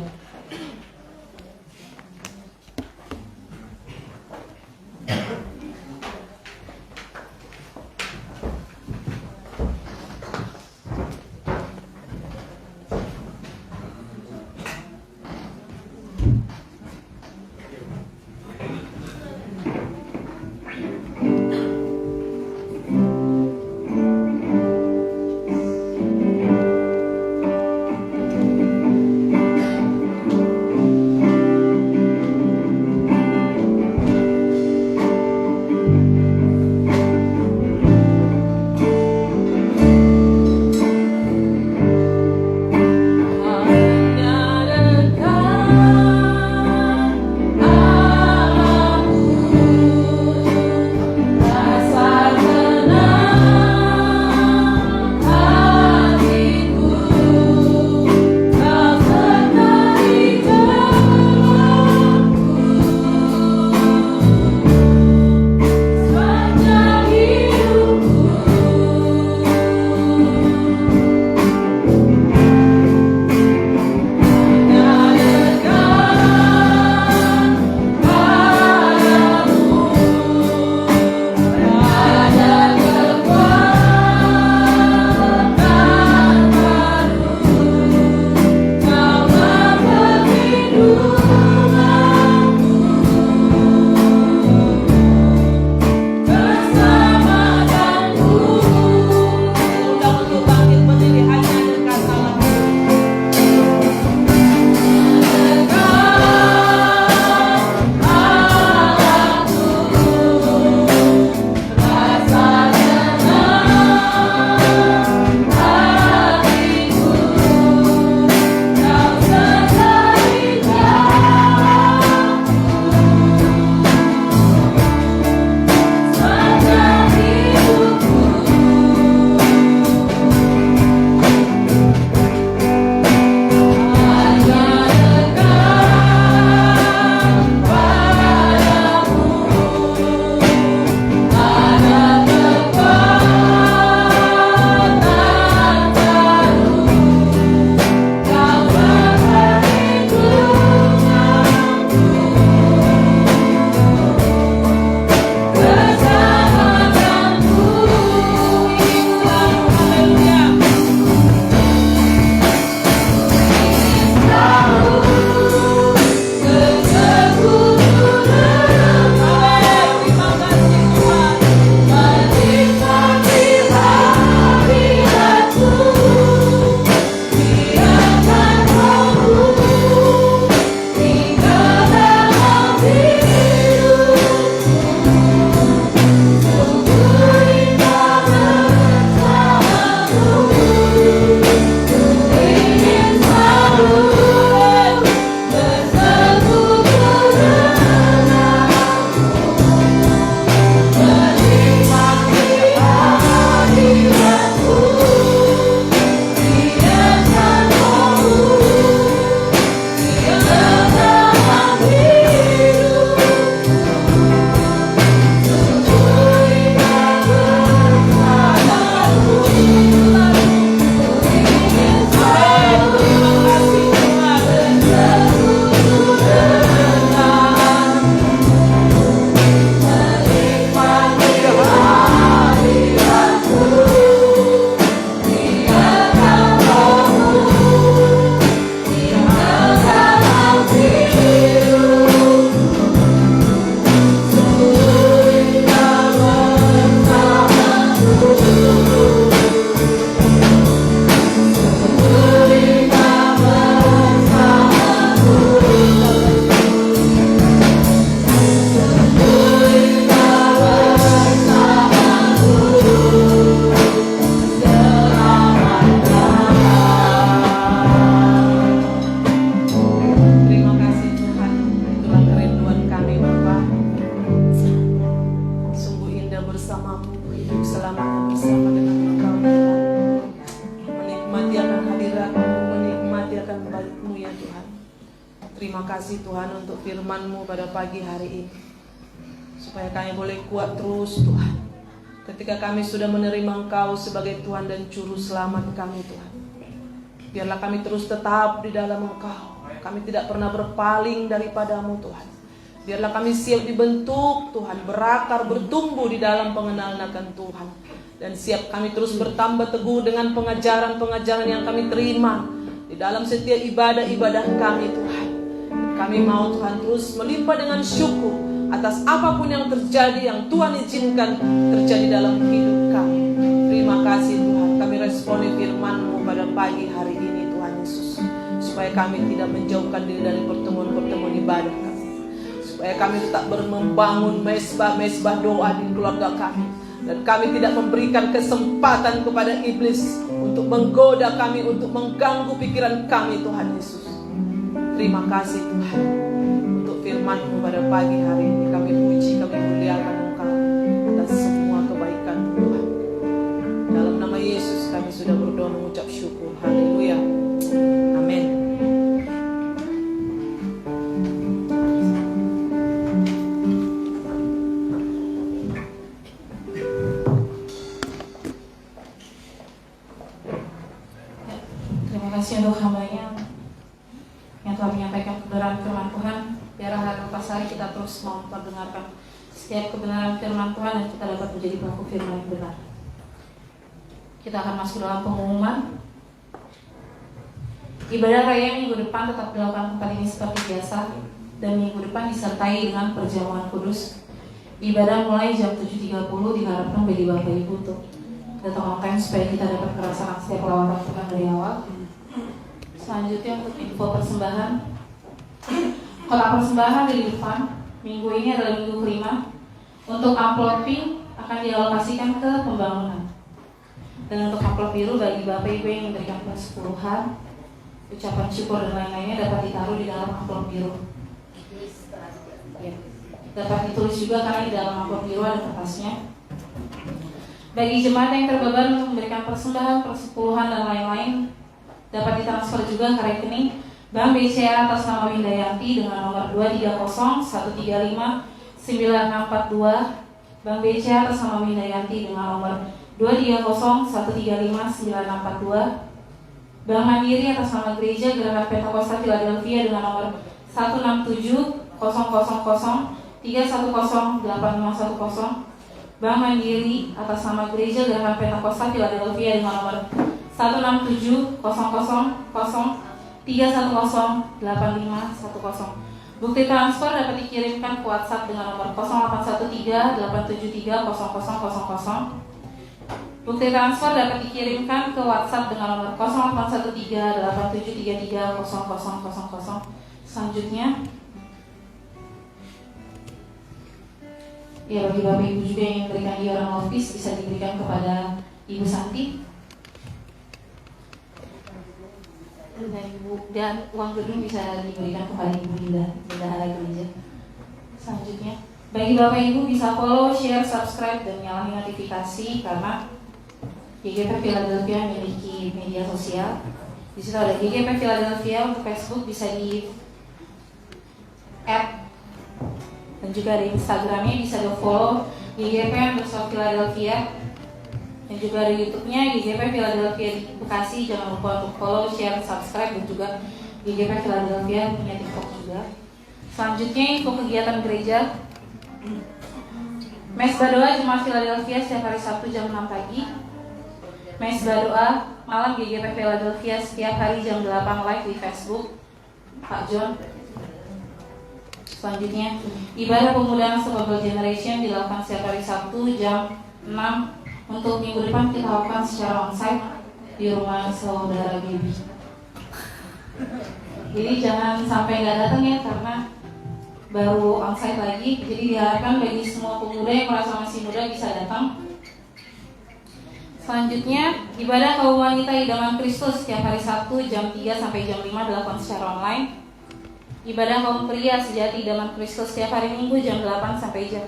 [SPEAKER 3] kasih Tuhan untuk firman-Mu pada pagi hari ini. Supaya kami boleh kuat terus Tuhan. Ketika kami sudah menerima Engkau sebagai Tuhan dan Juru Selamat kami Tuhan. Biarlah kami terus tetap di dalam Engkau. Kami tidak pernah berpaling daripada-Mu Tuhan. Biarlah kami siap dibentuk Tuhan, berakar, bertumbuh di dalam pengenalan akan Tuhan. Dan siap kami terus bertambah teguh dengan pengajaran-pengajaran yang kami terima di dalam setiap ibadah-ibadah kami Tuhan. Kami mau Tuhan terus melimpah dengan syukur atas apapun yang terjadi, yang Tuhan izinkan terjadi dalam hidup kami. Terima kasih Tuhan, kami responi firman-Mu pada pagi hari ini Tuhan Yesus. Supaya kami tidak menjauhkan diri dari pertemuan-pertemuan ibadah kami. Supaya kami tetap membangun mesbah-mesbah doa di keluarga kami. Dan kami tidak memberikan kesempatan kepada iblis untuk menggoda kami, untuk mengganggu pikiran kami Tuhan Yesus. Terima kasih Tuhan untuk firman-Mu pada pagi hari ini. Kami puji, kami muliakan Engkau atas semua kebaikan Tuhan. Dalam nama Yesus kami sudah berdoa mengucap syukur. Haleluya. Amin.
[SPEAKER 2] Terima kasih untuk hamba-Nya yang telah menyampaikan kebenaran firman Tuhan. Biarlah hari lepas hari kita terus mau mendengarkan setiap kebenaran firman Tuhan dan kita dapat menjadi pelaku firman yang benar. Kita akan masuk dalam pengumuman. Ibadah raya minggu depan tetap dilakukan tempat ini seperti biasa, dan minggu depan disertai dengan perjamuan kudus. Ibadah mulai jam 7.30, diharapkan bagi Bapak Ibu untuk datang on time supaya kita dapat merasakan setiap lawatan Tuhan dari awal. Selanjutnya untuk info persembahan. Kotak persembahan di depan minggu ini adalah minggu kelima. Untuk amplop pink akan dialokasikan ke pembangunan. Dan untuk amplop biru bagi Bapak Ibu yang memberikan persepuluhan, ucapan syukur dan lain-lainnya dapat ditaruh di dalam amplop biru. Ya. Dapat ditulis juga karena di dalam amplop biru ada kertasnya. Bagi jemaat yang terbeban untuk memberikan persembahan, persepuluhan dan lain-lain, dapat ditransfer juga ke rekening Bank BCA atas nama Windayanti dengan nomor 230-135-9642. Bank BCA atas nama Windayanti dengan nomor 230-135-9642. Bank Mandiri atas nama Gereja Gerakan Pentakosta Philadelphia dengan nomor 167-000-310-8510. Bank Mandiri atas nama Gereja Gerakan Pentakosta Philadelphia dengan nomor 167-000-310-8510. Bukti transfer dapat dikirimkan ke WhatsApp dengan nomor 0813-873-0000. Bukti transfer dapat dikirimkan ke WhatsApp dengan nomor 0813-8733-0000. Selanjutnya, ya bagi Bapak Ibu juga yang memberikan iuran office bisa diberikan kepada Ibu Santi dan uang gedung bisa diberikan kepada Ibu Linda, bendahara gereja. Selanjutnya, bagi Bapak Ibu bisa follow, share, subscribe dan nyalain notifikasi karena GGP Philadelphia memiliki media sosial. Di situ ada GGP Philadelphia untuk Facebook, bisa di add, dan juga ada Instagramnya bisa di follow GGP_Philadelphia, dan juga ada YouTube-nya GGP Philadelphia di Bekasi. Jangan lupa untuk follow, share, subscribe, dan juga GGP Philadelphia punya TikTok juga. Selanjutnya info kegiatan gereja. Mesbah doa Jemaat Philadelphia setiap hari Sabtu jam 6 pagi. Mesbah doa malam GGP Philadelphia setiap hari jam 8 live di Facebook Pak John. Selanjutnya, ibadah pemudaan Global Generation dilakukan setiap hari Sabtu jam 6. Untuk minggu depan kita lakukan secara onsite di rumah saudara Gaby. Jadi jangan sampai nggak datang ya, karena baru onsite lagi. Jadi diharapkan bagi semua pemuda yang merasa masih muda bisa datang. Selanjutnya, ibadah kaum wanita idaman Kristus setiap hari Sabtu jam 3 sampai jam 5 dilakukan secara online. Ibadah kaum pria sejati idaman Kristus setiap hari Minggu jam 8 sampai jam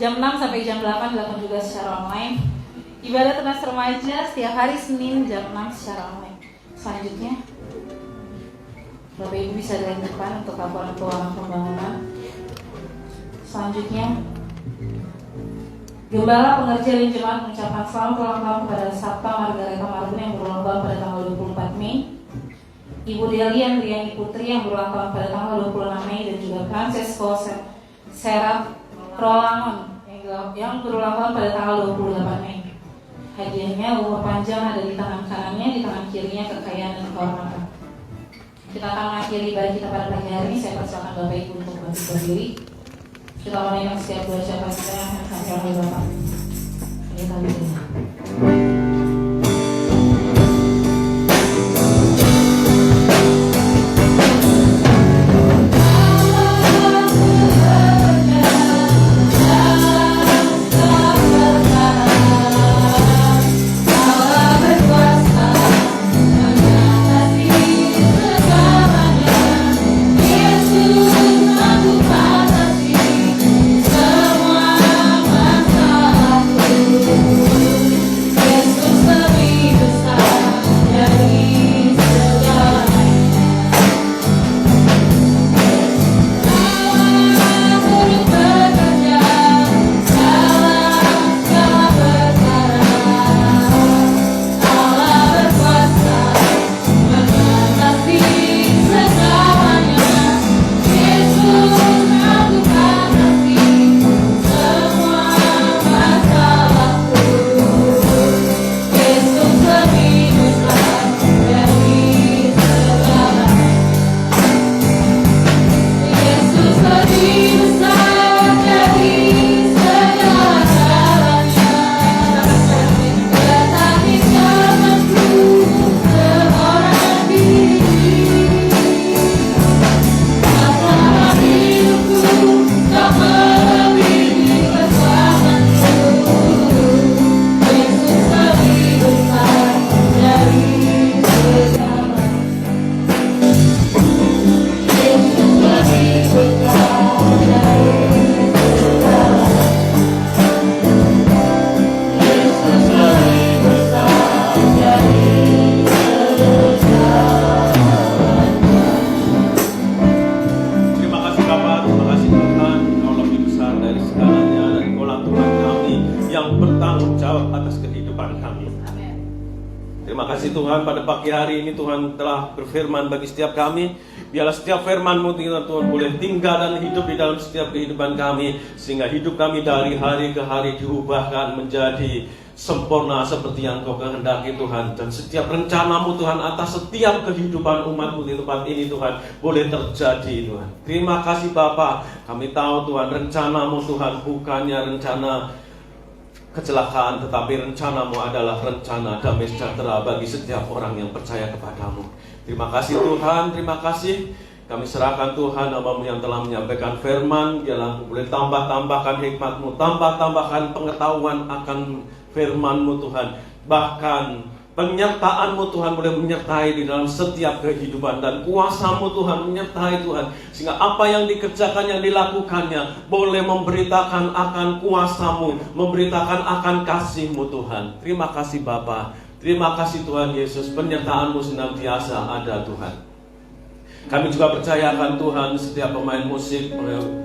[SPEAKER 2] 6 sampai jam 8 dilakukan juga secara online. Ibadah tunas remaja setiap hari Senin jam 6 secara online. Selanjutnya, Bapak Ibu bisa dari depan untuk laporan keuangan pembangunan. Selanjutnya, Gembala Pengerja Jemaat mengucapkan selamat ulang tahun kepada Sabta Margareta Marbun yang berulang tahun pada tanggal 24 Mei, Ibu Delian Riani Putri yang berulang tahun pada tanggal 26 Mei, dan juga Francesco Serap Rolangon yang berulang tahun pada tanggal 28 Mei. Hadiahnya umur panjang ada di tangan kanannya, di tangan kirinya kekayaan dan kehormatan. Kita akan mengakhiri ibadah kita pada pagi hari ini. Saya persilakan Bapak Ibu untuk berdiri. Kita menyimak setiap doa ucapan kita yang akan kami oleh Bapak. Ini kami dengar.
[SPEAKER 5] Tuhan, pada pagi hari ini Tuhan telah berfirman bagi setiap kami. Biarlah setiap firman-Mu Tuhan boleh tinggal dan hidup di dalam setiap kehidupan kami, sehingga hidup kami dari hari ke hari diubahkan menjadi sempurna seperti yang Kau kehendaki Tuhan. Dan setiap rencana-Mu Tuhan atas setiap kehidupan umat-Mu di tempat ini Tuhan boleh terjadi Tuhan. Terima kasih Bapa. Kami tahu Tuhan, rencana-Mu Tuhan bukannya rencana kecelakaan, tetapi rencana-Mu adalah rencana damai sejahtera bagi setiap orang yang percaya kepadamu. Terima kasih Tuhan, terima kasih. Kami serahkan Tuhan nama-Mu yang telah menyampaikan firman. Biarlah boleh tambah-tambahkan hikmat-Mu, tambah-tambahkan pengetahuan akan firman-Mu Tuhan. Bahkan penyertaan-Mu Tuhan boleh menyertai di dalam setiap kehidupan, dan kuasa-Mu Tuhan menyertai Tuhan, sehingga apa yang dikerjakan, yang dilakukannya boleh memberitakan akan kuasa-Mu, memberitakan akan kasih-Mu Tuhan. Terima kasih Bapa, terima kasih Tuhan Yesus, penyertaan-Mu senantiasa ada Tuhan. Kami juga percayakan Tuhan setiap pemain musik,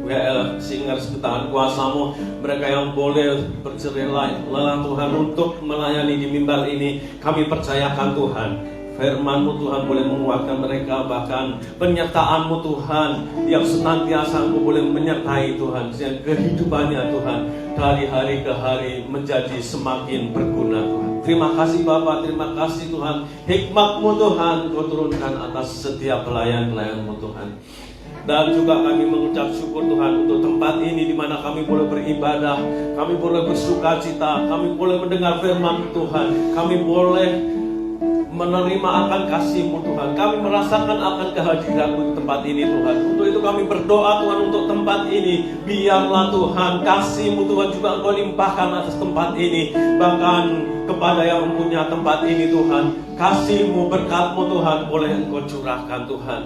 [SPEAKER 5] WL Singers di tangan kuasa-Mu, mereka yang boleh bercerai lelah Tuhan untuk melayani di mimbar ini. Kami percayakan Tuhan, firman-Mu Tuhan boleh menguatkan mereka, bahkan penyertaan-Mu Tuhan yang senantiasa Engkau boleh menyertai Tuhan, sehingga kehidupannya Tuhan dari hari ke hari menjadi semakin berguna Tuhan. Terima kasih Bapa, terima kasih Tuhan, hikmat-Mu Tuhan Kau turunkan atas setiap pelayan-pelayan-Mu Tuhan. Dan juga kami mengucap syukur Tuhan untuk tempat ini di mana kami boleh beribadah, kami boleh bersuka cita, kami boleh mendengar firman Tuhan, kami boleh menerima akan kasih-Mu Tuhan, kami merasakan akan kehadiran-Mu di tempat ini Tuhan. Untuk itu kami berdoa Tuhan untuk tempat ini, biarlah Tuhan kasih-Mu Tuhan juga Engkau limpahkan atas tempat ini, bahkan kepada yang mempunyai tempat ini Tuhan, kasih-Mu, berkat-Mu Tuhan boleh Engkau curahkan Tuhan.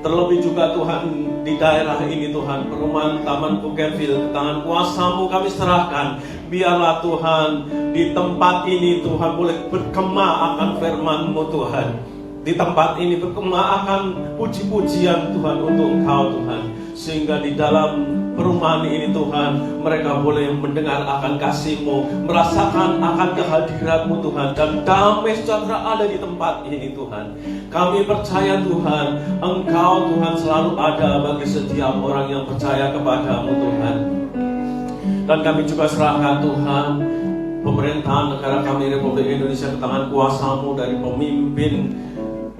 [SPEAKER 5] Terlebih juga Tuhan di daerah ini Tuhan, perumahan Taman Pukerville, ke tangan kuasa-Mu kami serahkan. Biarlah Tuhan di tempat ini Tuhan boleh bergema akan firman-Mu Tuhan. di tempat ini berkemakan puji-pujian Tuhan untuk Engkau Tuhan, sehingga di dalam perumahan ini Tuhan, mereka boleh mendengar akan kasih-Mu, merasakan akan kehadirat-Mu Tuhan, dan damai sejahtera ada di tempat ini Tuhan. Kami percaya Tuhan, Engkau Tuhan selalu ada bagi setiap orang yang percaya kepada-Mu Tuhan. Dan kami juga serahkan Tuhan pemerintahan negara kami Republik Indonesia ke tangan kuasa-Mu, dari pemimpin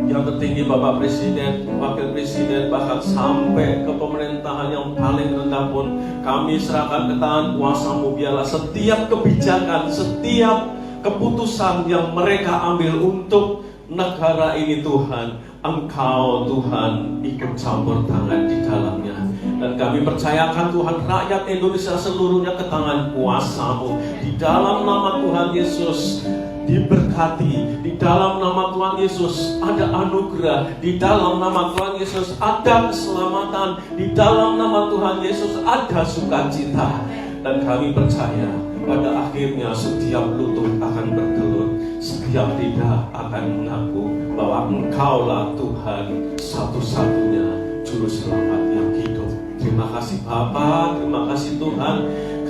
[SPEAKER 5] yang tertinggi Bapak Presiden, Wakil Presiden, bahkan sampai ke pemerintahan yang paling rendah pun kami serahkan ke tangan kuasa-Mu. Biarlah setiap kebijakan, setiap keputusan yang mereka ambil untuk negara ini Tuhan, Engkau Tuhan ikut campur tangan di dalamnya. Dan kami percayakan Tuhan rakyat Indonesia seluruhnya ke tangan kuasa-Mu. Di dalam nama Tuhan Yesus diberkati, di dalam nama Tuhan Yesus ada anugerah, di dalam nama Tuhan Yesus ada keselamatan, di dalam nama Tuhan Yesus ada sukacita. Dan kami percaya pada akhirnya setiap lutut akan bertelut, setiap lidah akan mengaku bahwa Engkaulah Tuhan satu-satunya juru selamat yang hidup. Terima kasih Bapa, terima kasih Tuhan.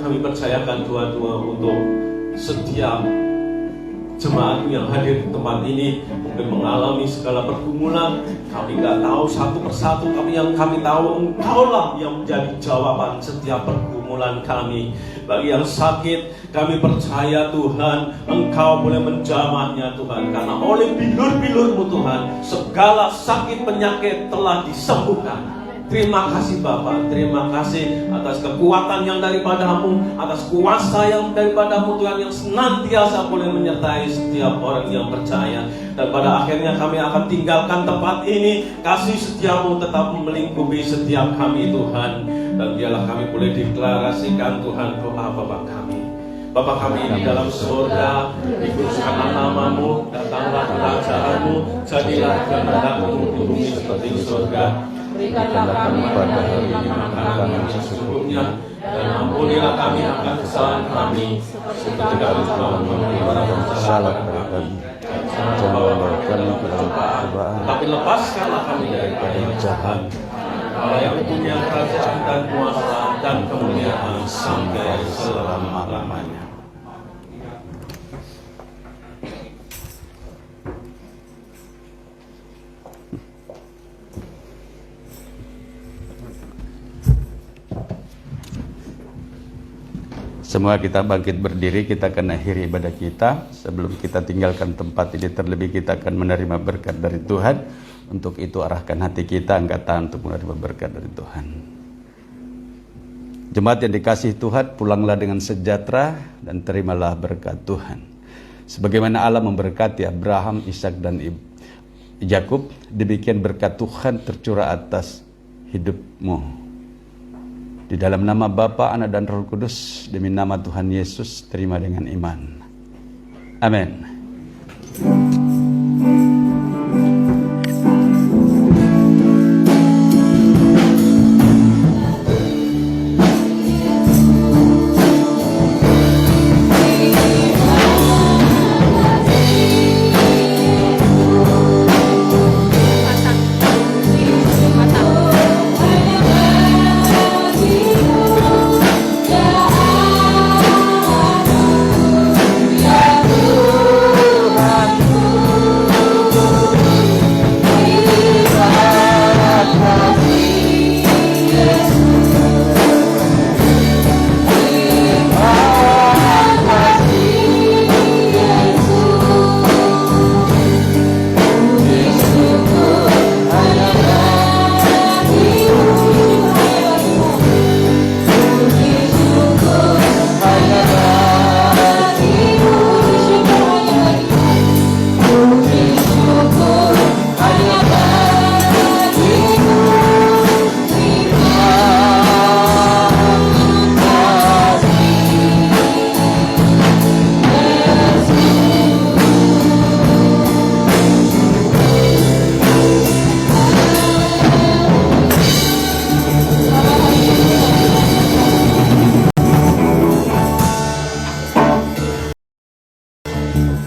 [SPEAKER 5] Kami percayakan Tuhan untuk setiap jemaat yang hadir di tempat ini mungkin mengalami segala pergumulan. Kami nggak tahu satu persatu, tapi yang kami tahu Engkaulah yang menjadi jawaban setiap pergumulan kami. Bagi yang sakit, kami percaya Tuhan, Engkau boleh menjamahnya Tuhan, karena oleh bilur-bilur-Mu Tuhan segala sakit penyakit telah disembuhkan. Terima kasih Bapa, terima kasih atas kekuatan yang daripada-Mu, atas kuasa yang daripada-Mu Tuhan, yang senantiasa boleh menyertai setiap orang yang percaya. Dan pada akhirnya kami akan tinggalkan tempat ini, kasih setia-Mu tetap melingkupi setiap kami Tuhan. Dan biarlah kami boleh deklarasikan Tuhan doa Bapa kami. Bapa kami di dalam surga, dikuduskanlah nama-Mu, datanglah kerajaan-Mu, jadilah kehendak-Mu di bumi seperti di surga.
[SPEAKER 2] Berikanlah kami pada hari ini makan kami
[SPEAKER 5] sesungguhnya, dan ampunilah kami akan kesalahan kami, seperti kami telah mengampuni orang yang bersalah kepada kami. Jangan bawa kami ke dalam pencobaan, tapi lepaskanlah kami daripada yang jahat. Allah yang punya kerajaan dan kuasa dan kemuliaan sampai selama-lamanya.
[SPEAKER 1] Semua kita bangkit berdiri, kita akan akhiri ibadah kita. Sebelum kita tinggalkan tempat ini, terlebih kita akan menerima berkat dari Tuhan. Untuk itu arahkan hati kita, angkat tangan untuk menerima berkat dari Tuhan. Jemaat yang dikasihi Tuhan, pulanglah dengan sejahtera dan terimalah berkat Tuhan. Sebagaimana Allah memberkati Abraham, Ishak dan Yakub, demikian berkat Tuhan tercurah atas hidupmu. Di dalam nama Bapa, Anak dan Roh Kudus, demi nama Tuhan Yesus, terima dengan iman. Amin.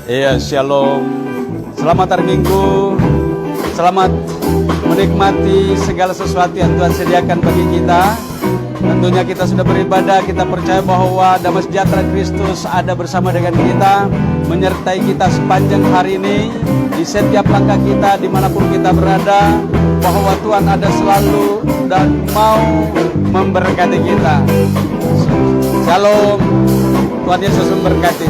[SPEAKER 1] Iya, shalom. Selamat hari Minggu. Selamat menikmati segala sesuatu yang Tuhan sediakan bagi kita. Tentunya kita sudah beribadah, kita percaya bahwa damai sejahtera Kristus ada bersama dengan kita, menyertai kita sepanjang hari ini, di setiap langkah kita, dimanapun kita berada, bahwa Tuhan ada selalu dan mau memberkati kita. Shalom, Tuhan Yesus memberkati.